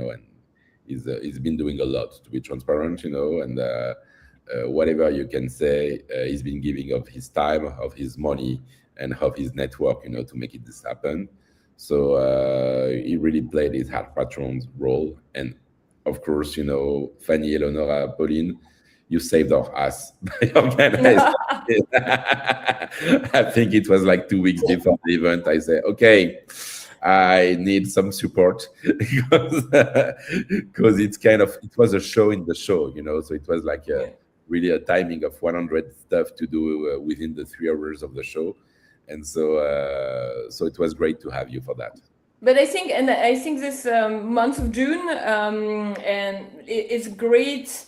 he's been doing a lot to be transparent, and whatever you can say, he's been giving of his time, of his money, and of his network, to make it this happen. So he really played his heart patron's role, and of course, Fanny, Eleonora, Pauline, you saved our ass by organizing it. I think it was like 2 weeks before the event. I said, okay, I need some support because it was a show in the show, so it was like really a timing of 100 stuff to do within the 3 hours of the show. And so it was great to have you for that. But I think this month of June and it's great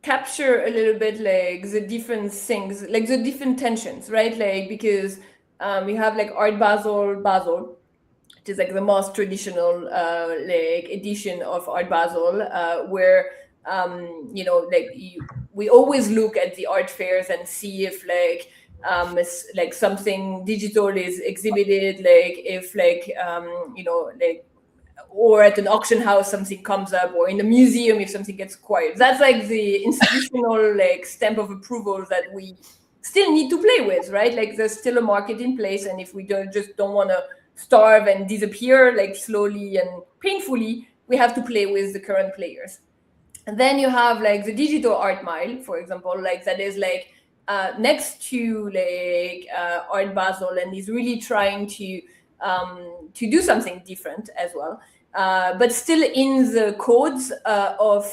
capture a little bit like the different things, like the different tensions, right? Like because we have like Art Basel, which is like the most traditional like edition of Art Basel, where we always look at the art fairs and see if like something digital is exhibited, like if like or at an auction house something comes up, or in a museum if something gets acquired. That's like the institutional like stamp of approval that we still need to play with, right? Like there's still a market in place, and if we don't want to starve and disappear like slowly and painfully, we have to play with the current players. And then you have like the digital art mile, for example, like that is like next to like Art Basel, and is really trying to do something different as well, but still in the codes of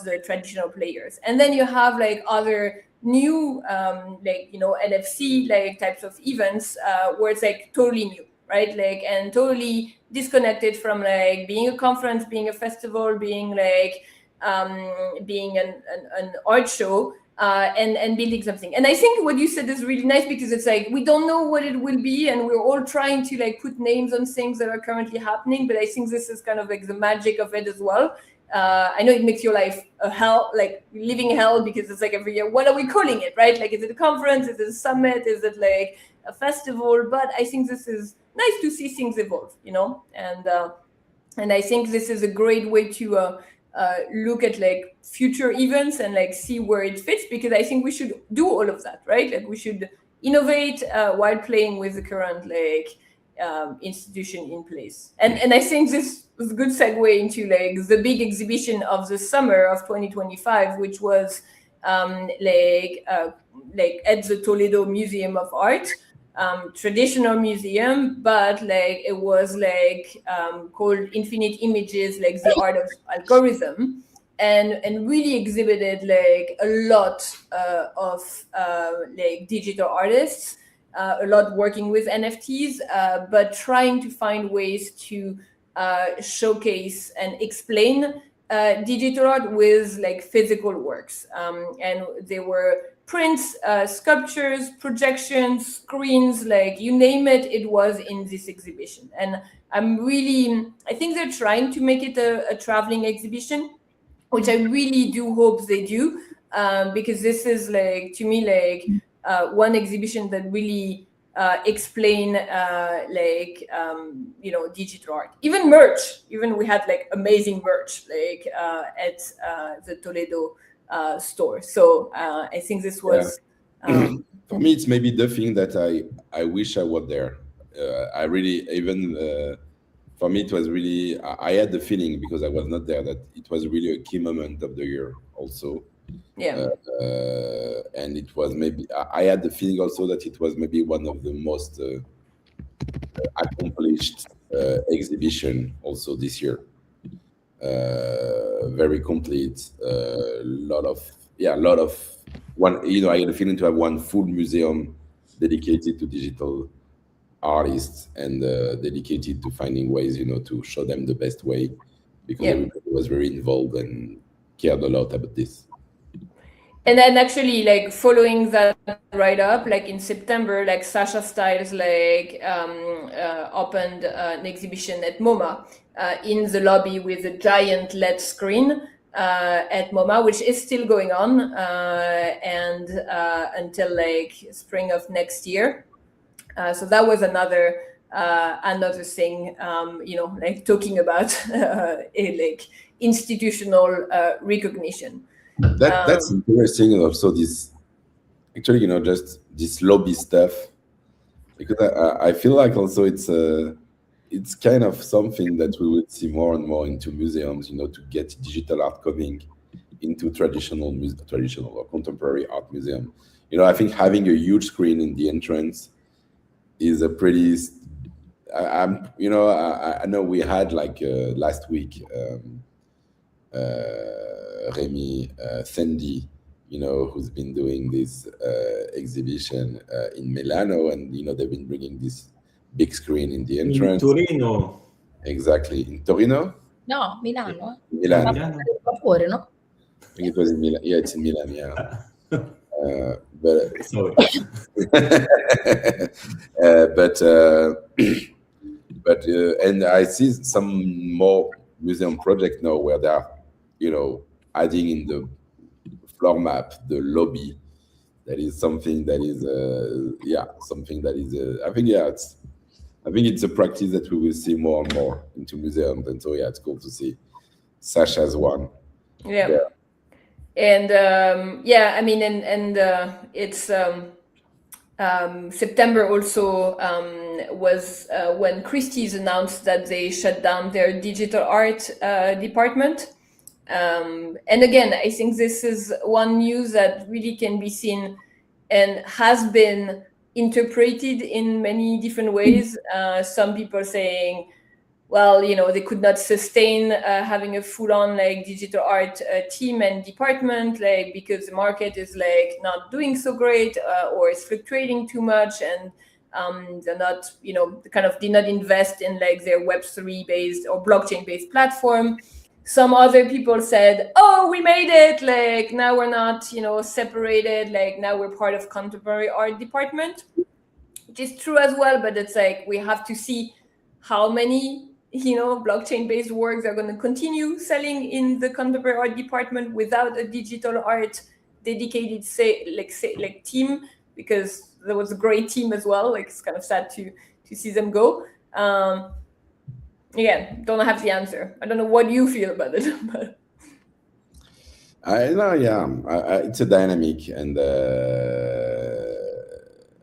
the traditional players. And then you have like other new NFC like types of events where it's like totally new, right? Like and totally disconnected from like being a conference, being a festival, being like being an art show. And building something. And I think what you said is really nice, because it's like we don't know what it will be, and we're all trying to like put names on things that are currently happening, but I think this is kind of like the magic of it as well. I know it makes your life a hell, like living hell, because it's like every year, what are we calling it, right? Like, is it a conference? Is it a summit? Is it like a festival? But I think this is nice to see things evolve, and I think this is a great way to look at like future events and like see where it fits, because I think we should do all of that, right? Like we should innovate while playing with the current like institution in place. And I think this was a good segue into like the big exhibition of the summer of 2025, which was like at the Toledo Museum of Art. Traditional museum, but like it was like called Infinite Images, like the art of algorithm, and really exhibited like a lot of like digital artists, a lot working with NFTs, but trying to find ways to showcase and explain digital art with like physical works, and they were prints, sculptures, projections, screens, like you name it, it was in this exhibition. And I think they're trying to make it a traveling exhibition, which I really do hope they do, because this is like, to me, like one exhibition that really explain digital art. Even merch, even we had like amazing merch like at the Toledo store. So I think this was for me, it's maybe the thing that I wish I was there. I really, even for me, it was really, I had the feeling, because I was not there, that it was really a key moment of the year also. yeah And it was maybe, I had the feeling also that it was maybe one of the most accomplished exhibition also this year. Very complete, lot of one, I had a feeling to have one full museum dedicated to digital artists, and dedicated to finding ways to show them the best way, because everybody was very involved, and cared a lot about this. And then actually, like following that right up, like in September, like Sasha Styles opened an exhibition at MoMA in the lobby with a giant LED screen at MoMA, which is still going on and until like spring of next year. So that was another thing, like talking about like institutional recognition. That's interesting. Also, this actually, just this lobby stuff, because I feel like also it's kind of something that we will see more and more into museums. To get digital art coming into traditional or contemporary art museum. I think having a huge screen in the entrance is a pretty. I know we had like last week. Remy Fendi, who's been doing this exhibition in Milano, and they've been bringing this big screen in the In entrance. Torino. Exactly, in Torino. No, Milano. Milan. Milano. Vapore, no? I think it was in Milan. Yeah, it's in Milan. Yeah. But Sorry. but and I see some more museum projects now where they are, adding in the floor map the lobby. That is something that is something that is I think it's a practice that we will see more and more into museums, and so it's cool to see Sasha's one. Yeah. there. And I mean, and it's September also was when Christie's announced that they shut down their digital art department. And again, I think this is one news that really can be seen and has been interpreted in many different ways. Some people saying, well, they could not sustain having a full-on like digital art team and department, like because the market is like not doing so great or it's fluctuating too much, and they're not, kind of did not invest in like their Web3 based or blockchain based platform. Some other people said, oh, we made it, like now we're not, separated, like now we're part of contemporary art department, which is true as well, but it's like we have to see how many blockchain based works are going to continue selling in the contemporary art department without a digital art dedicated team, because there was a great team as well. Like it's kind of sad to see them go. Again, don't have the answer. I don't know what you feel about it. But I know, yeah, it's a dynamic, and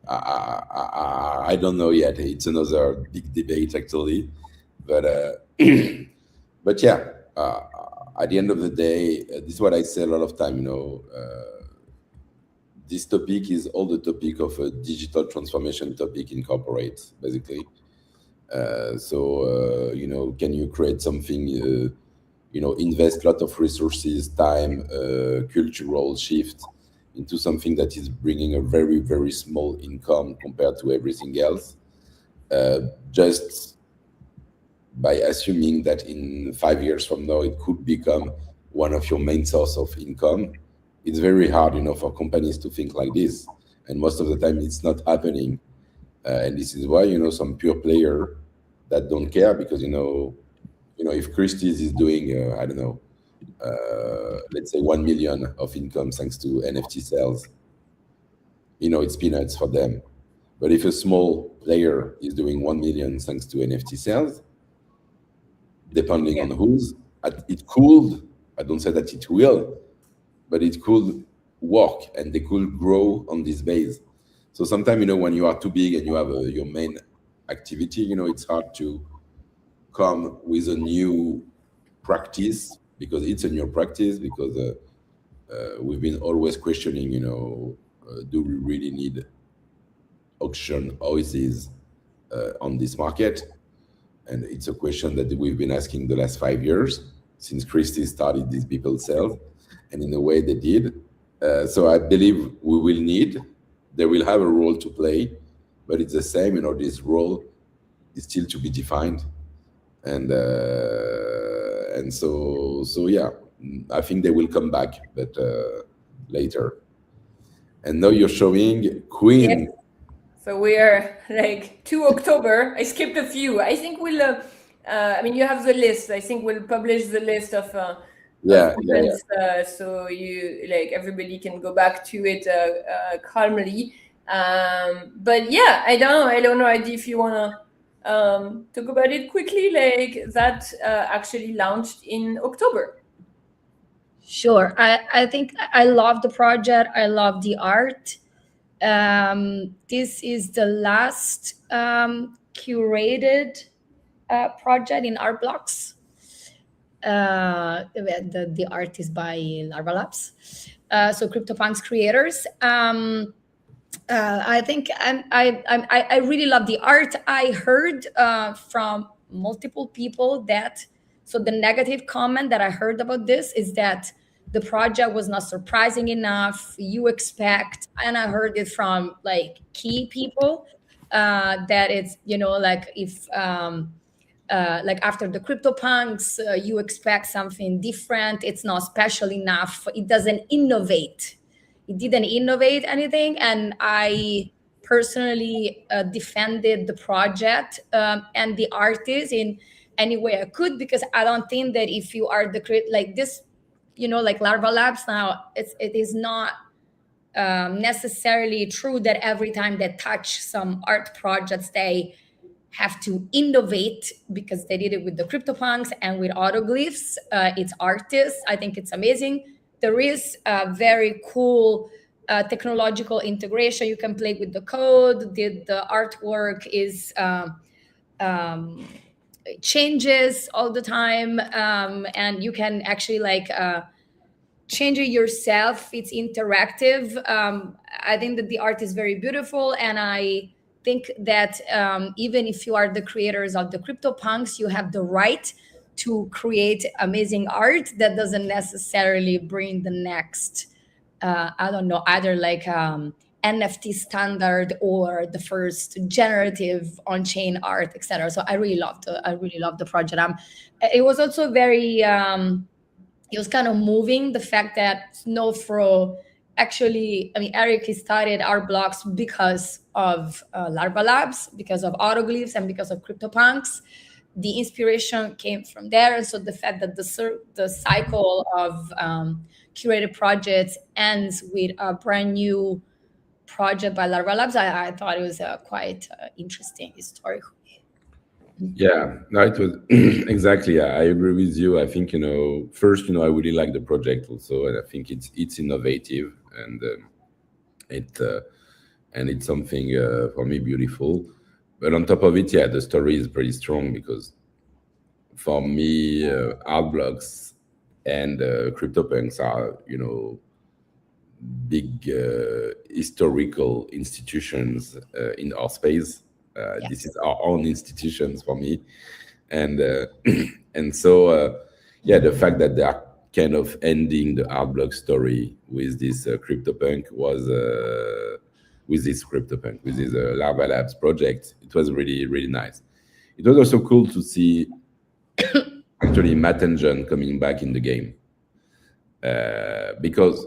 I don't know yet. It's another big debate actually, but but yeah. At the end of the day, this is what I say a lot of time. This topic is all the topic of a digital transformation topic in corporates, basically. Can you create something? Invest a lot of resources, time, cultural shift into something that is bringing a very, very small income compared to everything else, just by assuming that in 5 years from now it could become one of your main source of income. It's very hard, for companies to think like this, and most of the time it's not happening. And this is why some pure player that don't care, because if Christie's is doing I don't know, let's say 1 million of income thanks to NFT sales, it's peanuts for them. But if a small player is doing 1 million thanks to NFT sales, depending on whose, it could, I don't say that it will, but it could work and they could grow on this base. So sometimes, when you are too big and you have your main activity, it's hard to come with a new practice, because it's a new practice, because we've been always questioning, do we really need auction houses on this market? And it's a question that we've been asking the last 5 years since Christie started these people sales, and in a way they did. So I believe they will have a role to play, but it's the same, this role is still to be defined. And so yeah, I think they will come back, but later. And now you're showing Queen. So we are like to October. I skipped a few. I think we'll. I mean, you have the list. I think we'll publish the list of Yeah, yeah, yeah. events, so you like everybody can go back to it calmly. But yeah, I don't know. I don't know if you wanna talk about it quickly. Like that actually launched in October. Sure. I think I love the project. I love the art. This is the last curated project in Art Blocks. The art is by Larva Labs, so CryptoPunks creators. I think I really love the art. I heard from multiple people that, so the negative comment that I heard about this is that the project was not surprising enough. You expect, and I heard it from like key people, that it's, you know, like if like after the CryptoPunks, you expect something different. It's not special enough. It doesn't innovate. It didn't innovate anything. And I personally defended the project and the artist in any way I could, because I don't think that if you are the like this, you know, like Larva Labs now, it is not necessarily true that every time they touch some art projects, they have to innovate, because they did it with the CryptoPunks and with autoglyphs. It's artists. I think it's amazing. There is a very cool technological integration. You can play with the code. The artwork is changes all the time, and you can actually like change it yourself. It's interactive. I think that the art is very beautiful, and I think that even if you are the creators of the CryptoPunks, you have the right to create amazing art that doesn't necessarily bring the next, I don't know, either like NFT standard or the first generative on-chain art, etc. So I really loved the project. It was also very it was kind of moving, the fact that Snowfro actually, I mean, Eric, he started Art Blocks because of Larva Labs, because of autoglyphs, and because of CryptoPunks. The inspiration came from there. And so the fact that the cycle of curated projects ends with a brand new project by Larva Labs, I thought it was a quite interesting story. Yeah, no, it was exactly. I agree with you. I think, first, I really like the project also, and I think it's innovative, and it's something for me beautiful. But on top of it, yeah, the story is pretty strong, because for me, art blocks and CryptoPunks are big historical institutions in our space. Yeah. This is our own institutions for me, and and so yeah, the fact that they are kind of ending the art block story with this CryptoPunk was with this Larva Labs project. It was really, really nice. It was also cool to see actually Matt and John coming back in the game, because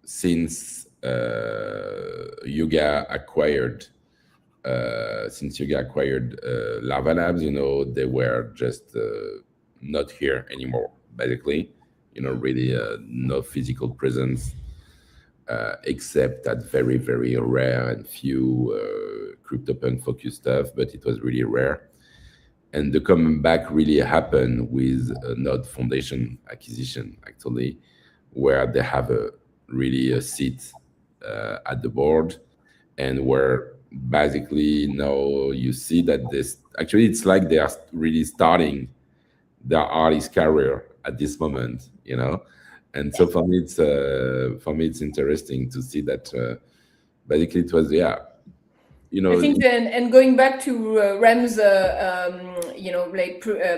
since Yuga acquired Larva Labs, they were just not here anymore, basically. Really no physical presence, except at very, very rare and few CryptoPunk focused stuff, but it was really rare. And the coming back really happened with Node Foundation acquisition, actually, where they have really a seat at the board, and where basically now you see that it's like they are really starting their artist career at this moment, And so for me, it's interesting to see that basically it was, yeah. I think then, and going back to Rem's,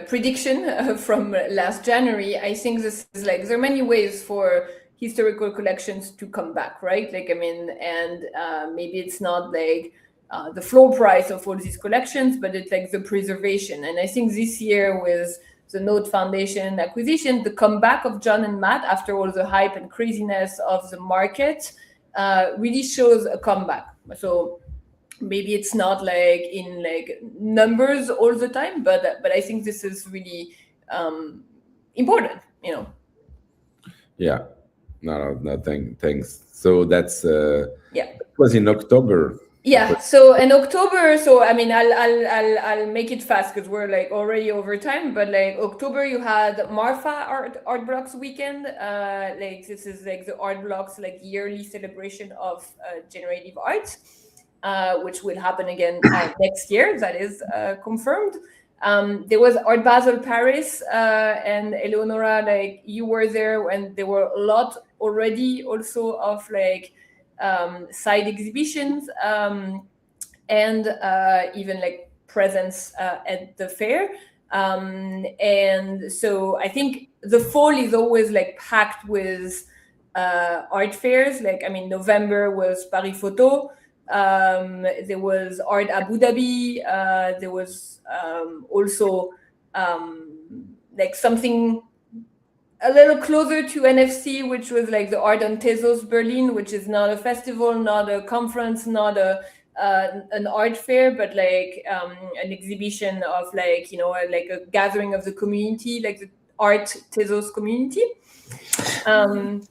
prediction from last January, I think this is like, there are many ways for historical collections to come back, right? Like, I mean, and maybe it's not like the floor price of all these collections, but it's like the preservation. And I think this year with the Node Foundation acquisition, the comeback of John and Matt after all the hype and craziness of the market really shows a comeback. So maybe it's not like in like numbers all the time, but I think this is really important, you know. Yeah. No, thanks. So that's Yeah. it was in October. Yeah. So in October, so I mean, I'll make it fast because we're like already over time. But like October, you had Marfa Art Blocks weekend. Like this is like the Art Blocks like yearly celebration of generative art, which will happen again next year. That is confirmed. There was Art Basel Paris, and Eleonora, like you were there, and there were a lot already also of like side exhibitions and even like presence at the fair. And so I think the fall is always like packed with art fairs. Like, I mean, November was Paris Photo. There was Art Abu Dhabi. There was also like something a little closer to NFC, which was like the Art on Tezos Berlin, which is not a festival, not a conference, not an art fair, but like an exhibition of like, you know, like a gathering of the community, like the Art Tezos community. And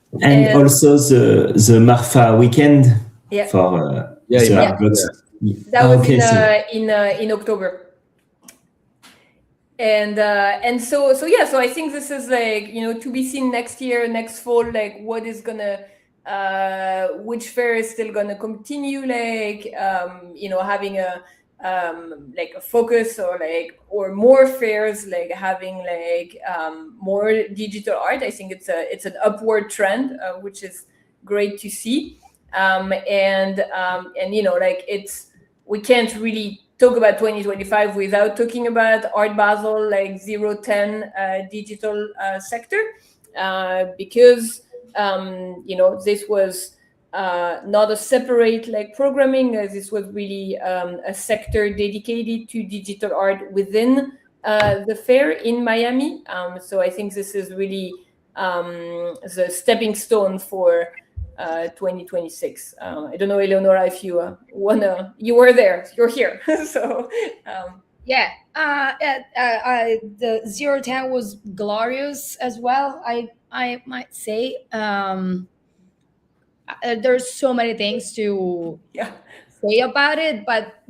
also the Marfa weekend for the Art Blocks. That was in October. And so yeah, so I think this is like, you know, to be seen next year, next fall, like what is gonna which fair is still gonna continue, like you know, having a like a focus or more fairs, like having like more digital art. I think it's an upward trend, which is great to see. And you know, like we can't really talk about 2025 without talking about Art Basel, like 010 digital sector, because you know, this was not a separate like programming. This was really a sector dedicated to digital art within the fair in Miami. So I think this is really the stepping stone for 2026. I don't know, Eleonora, if you you were there, you're here. So yeah, the 010 was glorious as well, I might say. There's so many things to say about it, but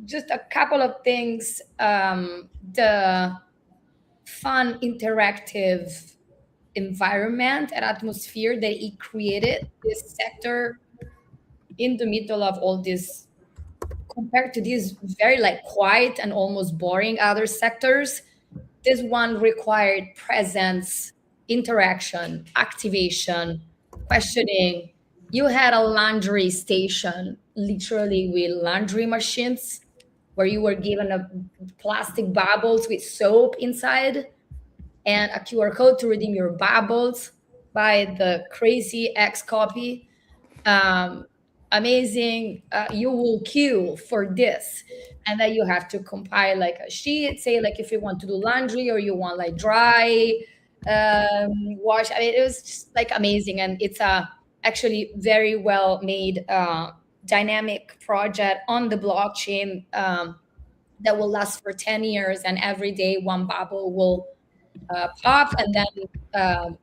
just a couple of things. The fun, interactive environment and atmosphere that it created this sector in the middle of all this, compared to these very like quiet and almost boring other sectors. This one required presence, interaction, activation, questioning. You had a laundry station, literally with laundry machines, where you were given a plastic bubbles with soap inside and a QR code to redeem your bubbles by the crazy X copy. Amazing. You will queue for this. And then you have to compile like a sheet, say like if you want to do laundry or you want like dry wash. I mean, it was just like amazing. And it's a actually very well made dynamic project on the blockchain that will last for 10 years. And every day one bubble will pop, and then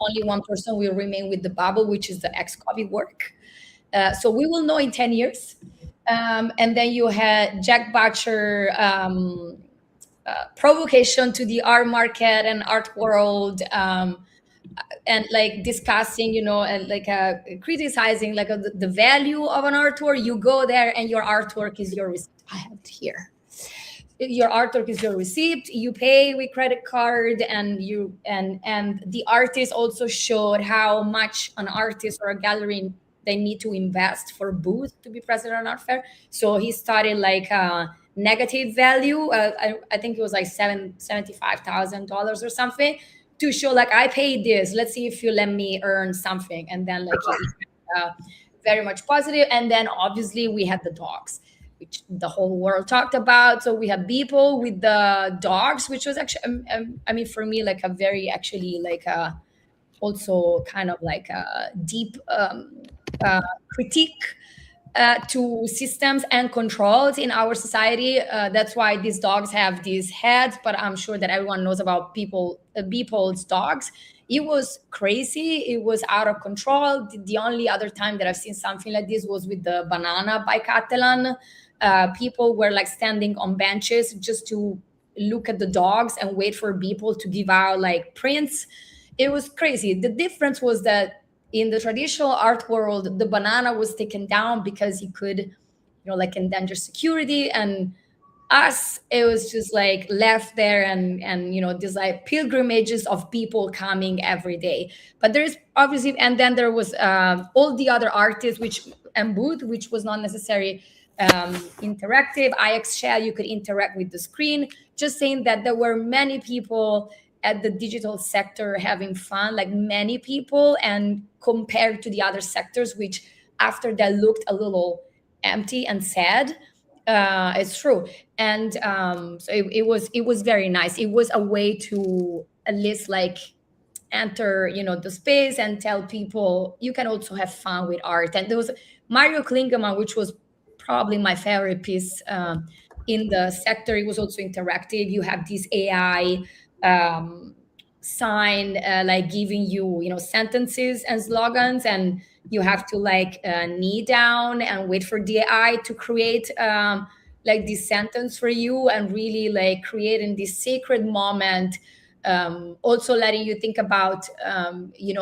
only one person will remain with the bubble, which is the X copy work. So we will know in 10 years. And then you had Jack Butcher provocation to the art market and art world, and like discussing, you know, and like criticizing like the value of an artwork. You go there and your artwork is your receipt. I have it here. Your artwork is your receipt. You pay with credit card, and the artist also showed how much an artist or a gallery they need to invest for booth to be present on art fair. So he started like negative value. I think it was like $75,000 or something, to show like, I paid this. Let's see if you let me earn something. And then like very much positive. And then obviously we had the dogs. which the whole world talked about. So we have people with the dogs, which was actually, I mean, for me, like a very actually like a also kind of like a deep critique to systems and controls in our society. That's why these dogs have these heads, but I'm sure that everyone knows about people's dogs. It was crazy. It was out of control. The only other time that I've seen something like this was with the banana biathlon. People were like standing on benches just to look at the dogs and wait for people to give out like prints. It was crazy. The difference was that in the traditional art world, the banana was taken down because he could, like endanger security. And us, it was just like left there, and these like pilgrimages of people coming every day. But there's obviously, and then there was all the other artists, and booth, which was not necessarily interactive. IX Shell, you could interact with the screen. Just saying that there were many people at the digital sector having fun, like many people, and compared to the other sectors, which after that looked a little empty and sad. It's true. And so it was very nice. It was a way to at least like enter the space and tell people you can also have fun with art. And there was Mario Klingemann, which was probably my favorite piece in the sector. It was also interactive. You have this AI sign like giving you sentences and slogans, and you have to like knee down and wait for the AI to create like this sentence for you, and really like creating this sacred moment. Also letting you think about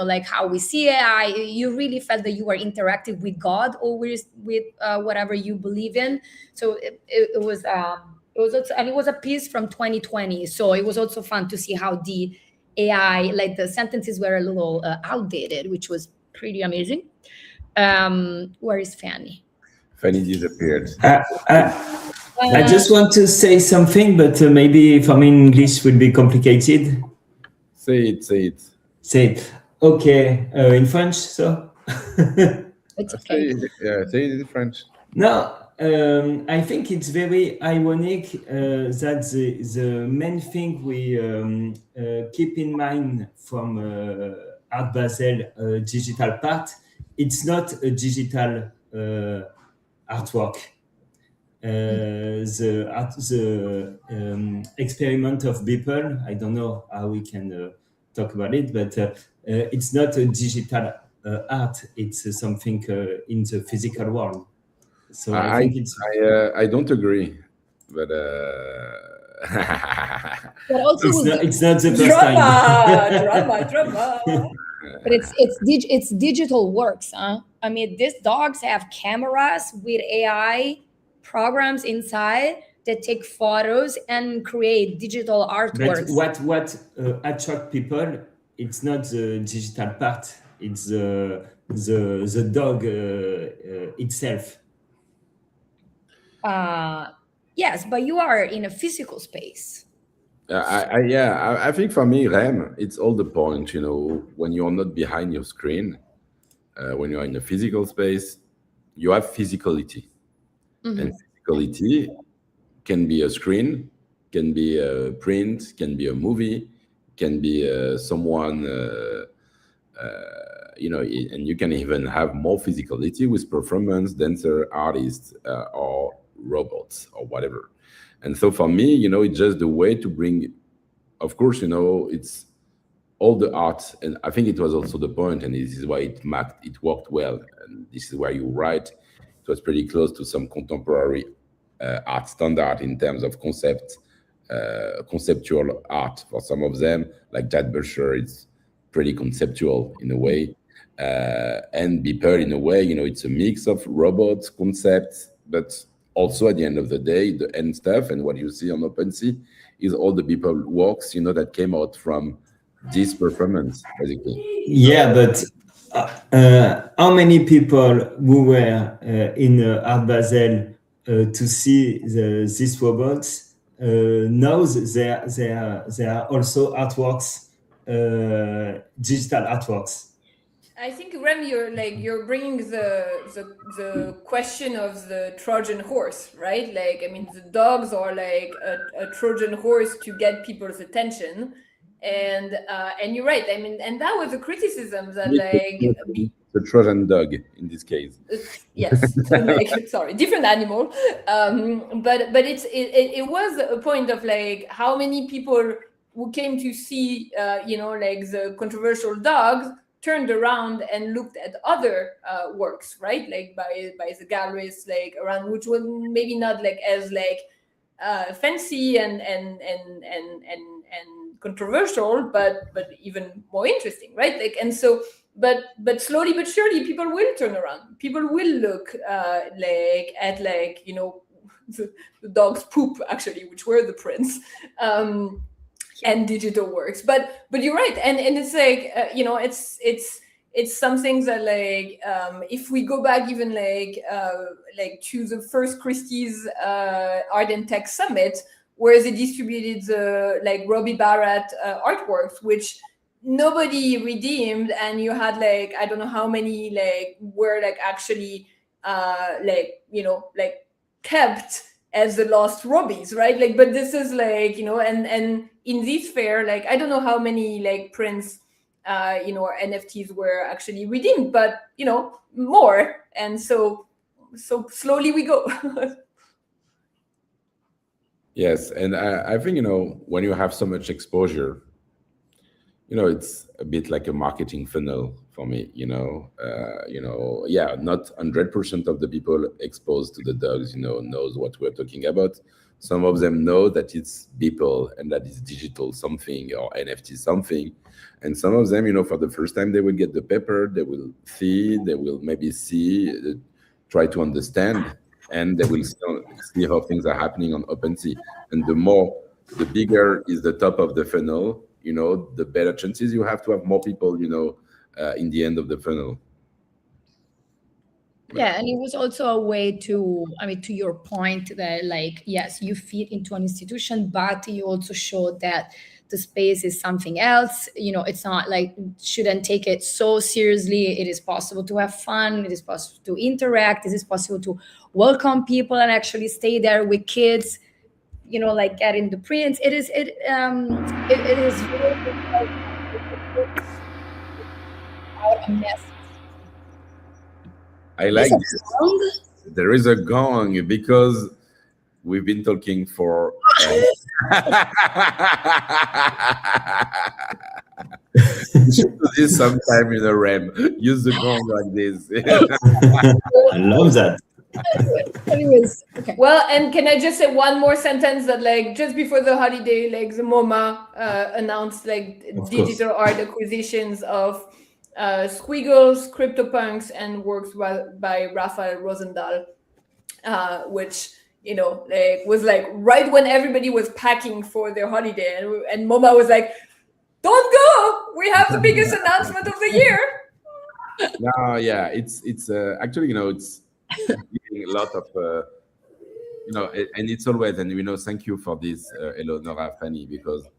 like how we see AI. You really felt that you were interactive with God, or with whatever you believe in. So it was also, and it was a piece from 2020, so it was also fun to see how the AI, like the sentences were a little outdated, which was pretty amazing. Where is Fanny? Fanny disappeared. I just want to say something, but maybe for me English would be complicated. Say it. Say it. Okay, in French, so. It's okay. Say it in French. No, I think it's very ironic that the main thing we keep in mind from Art Basel digital part, it's not a digital artwork. The experiment of Beeple, I don't know how we can talk about it, but it's not a digital art. It's something in the physical world. So I think I don't agree, but But also it's not the first time. drama. But it's digital works, huh? I mean, these dogs have cameras with AI programs inside that take photos and create digital artworks. But what attract people? It's not the digital part. It's the dog itself. Yes, but you are in a physical space. I think for me, Rem, it's all the point. When you're not behind your screen, when you're in a physical space, you have physicality. And physicality can be a screen, can be a print, can be a movie, can be someone, and you can even have more physicality with performance, dancer, artists, or robots, or whatever. And so for me, it's just the way to bring, of course, it's all the art. And I think it was also the point, and this is why it worked well. And this is where you're right. It was pretty close to some contemporary art standard in terms of conceptual art for some of them, like Jad Busher. It's pretty conceptual in a way. And Beeple, in a way, it's a mix of robots, concepts, but also at the end of the day, the end stuff and what you see on OpenSea is all the Beeple works, that came out from this performance, basically. Yeah, but how many people who were in Art Basel to see these robots knows there are also artworks, digital artworks? I think Rem, you're bringing the question of the Trojan horse, right? Like, I mean, the dogs are like a Trojan horse to get people's attention, and you're right. I mean, and that was a criticism that like The Trojan dog in this case. yes, like sorry, different animal, but it was a point of like how many people who came to see like the controversial dogs turned around and looked at other works, right? Like by the galleries like around, which were maybe not like as like fancy and controversial, but even more interesting, right? Like, and so but slowly but surely people will turn around, people will look like at like the dog's poop actually, which were the prints, and digital works. But you're right, and it's like it's something that like if we go back even like to the first Christie's Art and Tech Summit, where they distributed the like Robbie Barrett artworks, which nobody redeemed, and you had like I don't know how many like were like actually like kept as the lost Robbies, right? Like, but this is like and in this fair, like I don't know how many like prints or NFTs were actually redeemed, but more, and so slowly we go. Yes, and I think when you have so much exposure, it's a bit like a marketing funnel for me. Yeah, not 100% of the people exposed to the dogs, knows what we're talking about. Some of them know that it's Beeple and that it's digital something or NFT something, and some of them, for the first time, they will get the paper, they will maybe see, try to understand, and they will see how things are happening on OpenSea. And the bigger is the top of the funnel, the better chances you have to have more people, in the end of the funnel. Yeah, and it was also a way to, to your point that like, yes, you fit into an institution, but you also show that the space is something else. It's not like, shouldn't take it so seriously. It is possible to have fun. It is possible to interact. It is possible to welcome people and actually stay there with kids, like getting the prints. It is really out a mess. I like this. There is a gong because we've been talking for. You should do this sometime in a REM. Use the gong like this. I love that. Anyways, okay. Well, and can I just say one more sentence that like just before the holiday, like the MoMA announced like digital art acquisitions of Squiggles, CryptoPunks, and works by Raphael Rosendahl, which like was like right when everybody was packing for their holiday, and MoMA was like, "Don't go! We have the biggest announcement of the year." No, yeah, it's actually it's giving a lot of and it's always, and thank you for this, Eleonora, Fanny, because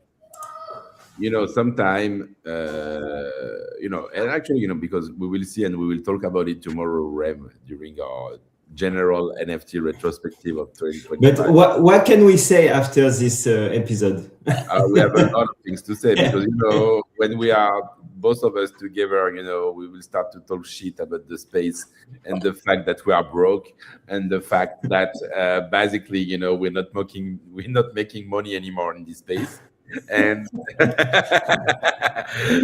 sometime and actually because we will see and we will talk about it tomorrow, Rem, during our general NFT retrospective of 2025. But what can we say after this episode? We have a lot of things to say because when we are both of us together, we will start to talk shit about the space and the fact that we are broke and the fact that basically we're not making money anymore in this space. And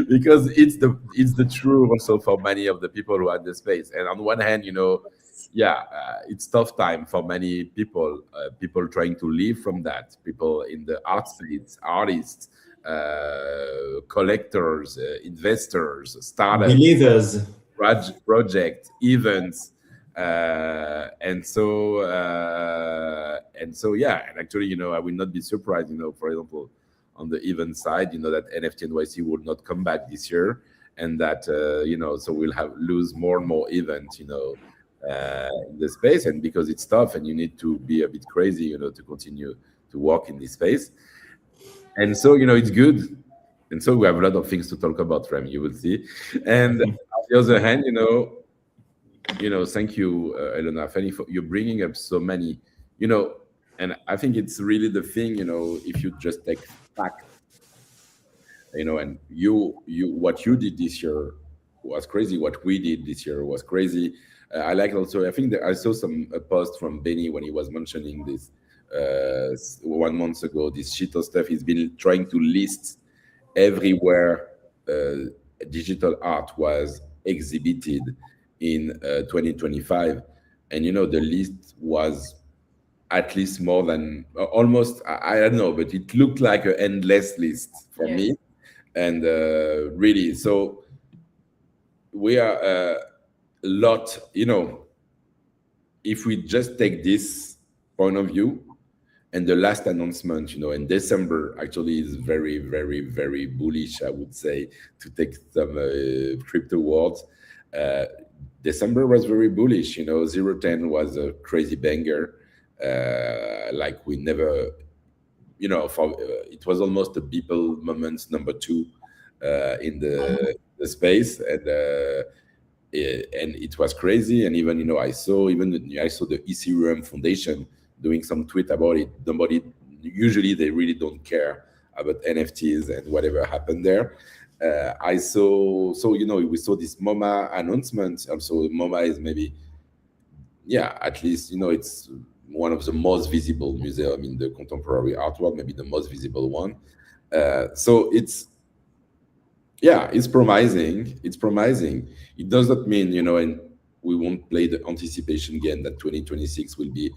because it's the truth also for many of the people who are in the space. And on one hand, it's tough time for many people, people trying to live from that, people in the art space, artists, collectors, investors, startups, believers, project events, and so yeah. And actually, I will not be surprised, for example, on the event side, that NFT NYC would not come back this year, and that so we'll lose more and more events, in the space, and because it's tough and you need to be a bit crazy, to continue to work in this space. And so, it's good. And so we have a lot of things to talk about, Rem, you will see. And the other hand, thank you, Elena, Fanny, for you bringing up so many, you know, and I think it's really the thing, if you just take fact, and what you did this year was crazy. What we did this year was crazy. I like also. I think that I saw a post from Benny when he was mentioning this 1 month ago. This shit of stuff he's been trying to list everywhere digital art was exhibited in 2025, and the list was at least more than almost I don't know, but it looked like an endless list for Yeah. me, and really, so we are a lot. If we just take this point of view, and the last announcement, in December, actually is very, very, very bullish, I would say, to take some crypto words. December was very bullish. 010 was a crazy banger. Like we never, it was almost a Beeple moments #2 in the space, and it was crazy. And even I saw the Ethereum Foundation doing some tweet about it. Nobody usually, they really don't care about NFTs and whatever happened there. I saw, so we saw this MoMA announcement. Also, MoMA is maybe, at least it's one of the most visible museum in the contemporary art world, maybe the most visible one. So it's promising. It's promising. It does not mean, and we won't play the anticipation game that 2026 will be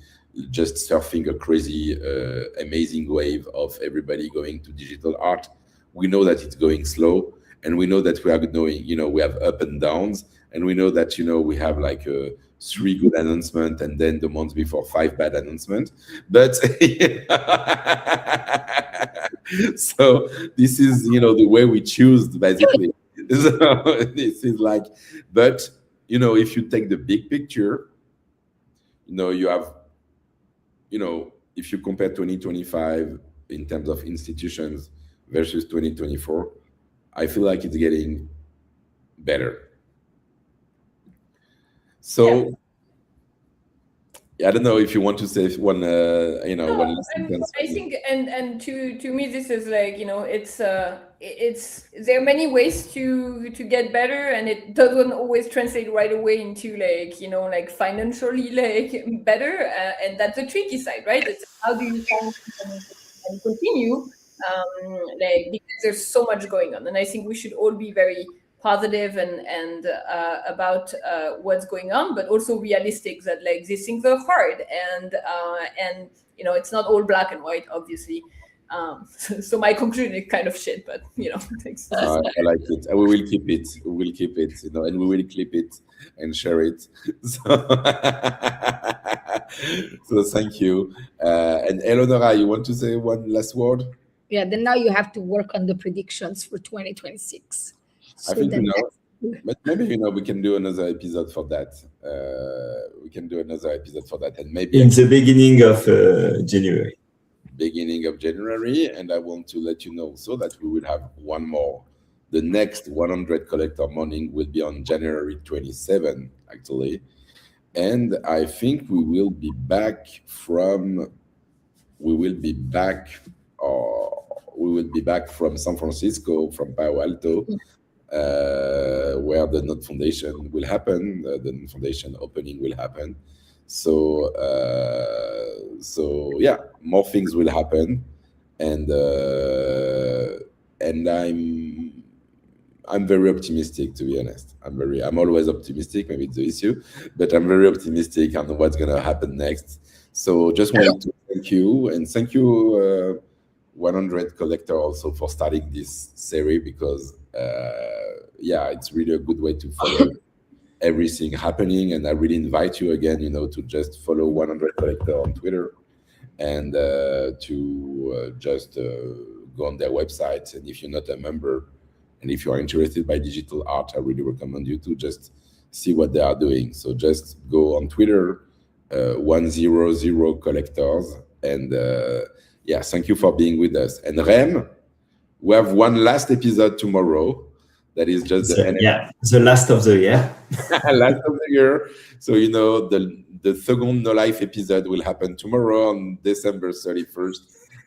just surfing a crazy, amazing wave of everybody going to digital art. We know that it's going slow, and we know that we are going, we have up and downs, and we know that, we have like 3 good announcements, and then the month before 5 bad announcements. But so this is, the way we choose, basically. So this is like, but if you take the big picture, you have, if you compare 2025 in terms of institutions versus 2024, I feel like it's getting better. So I don't know if you want to say one, one last sentence. I think, and to me, this is like, it's there are many ways to get better, and it doesn't always translate right away into like, like financially like better, and that's the tricky side, right? It's how do you find and continue, like, because there's so much going on, and I think we should all be very positive and about what's going on, but also realistic that like these things are hard, and it's not all black and white, obviously. So my conclusion is kind of shit, but thanks. I like it. We will keep it. We will keep it. And we will clip it and share it. So thank you. And Eleonora, you want to say one last word? Yeah. Then now you have to work on the predictions for 2026. I think but maybe we can do another episode for that. And maybe in the beginning of January. Beginning of January, and I want to let you know so that we will have one more. The next 100 Collector Morning will be on January 27, actually, and I think we will be back from San Francisco, from Palo Alto. Where the Node Foundation will happen, the Node Foundation opening will happen. So more things will happen, and I'm very optimistic, to be honest. I'm always optimistic. Maybe it's the issue, but I'm very optimistic on what's gonna happen next. So just wanted to thank you, and thank you, 100 Collector, also for starting this series, because it's really a good way to follow everything happening. And I really invite you again, to just follow 100 Collector on Twitter, and to just go on their website. And if you're not a member, and if you are interested by digital art, I really recommend you to just see what they are doing. So just go on Twitter, 100 Collectors, and thank you for being with us. And Rem, we have one last episode tomorrow. That is just the NFT the last of the year. last of the year. So the second No Life episode will happen tomorrow on December 31st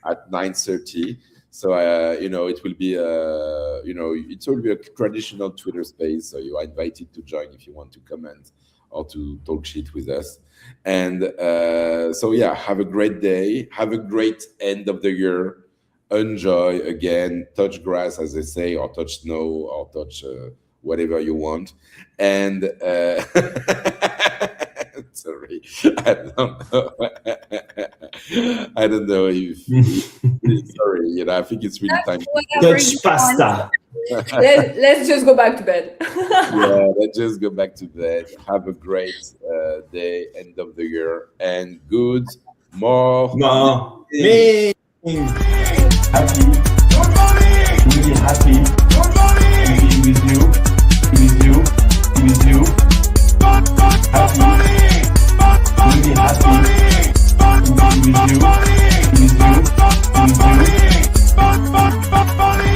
at 9:30. So it will be it will be a traditional Twitter space. So you are invited to join if you want to comment or to talk shit with us. And so yeah, have a great day. Have a great end of the year. Enjoy again. Touch grass, as they say, or touch snow, or touch whatever you want. And sorry, I don't know. I don't know if sorry. I think it's really time. Touch pasta. Let's just go back to bed. Yeah, let's just go back to bed. Have a great day, end of the year, and good morning. Happy. Good morning. Really happy. Good morning.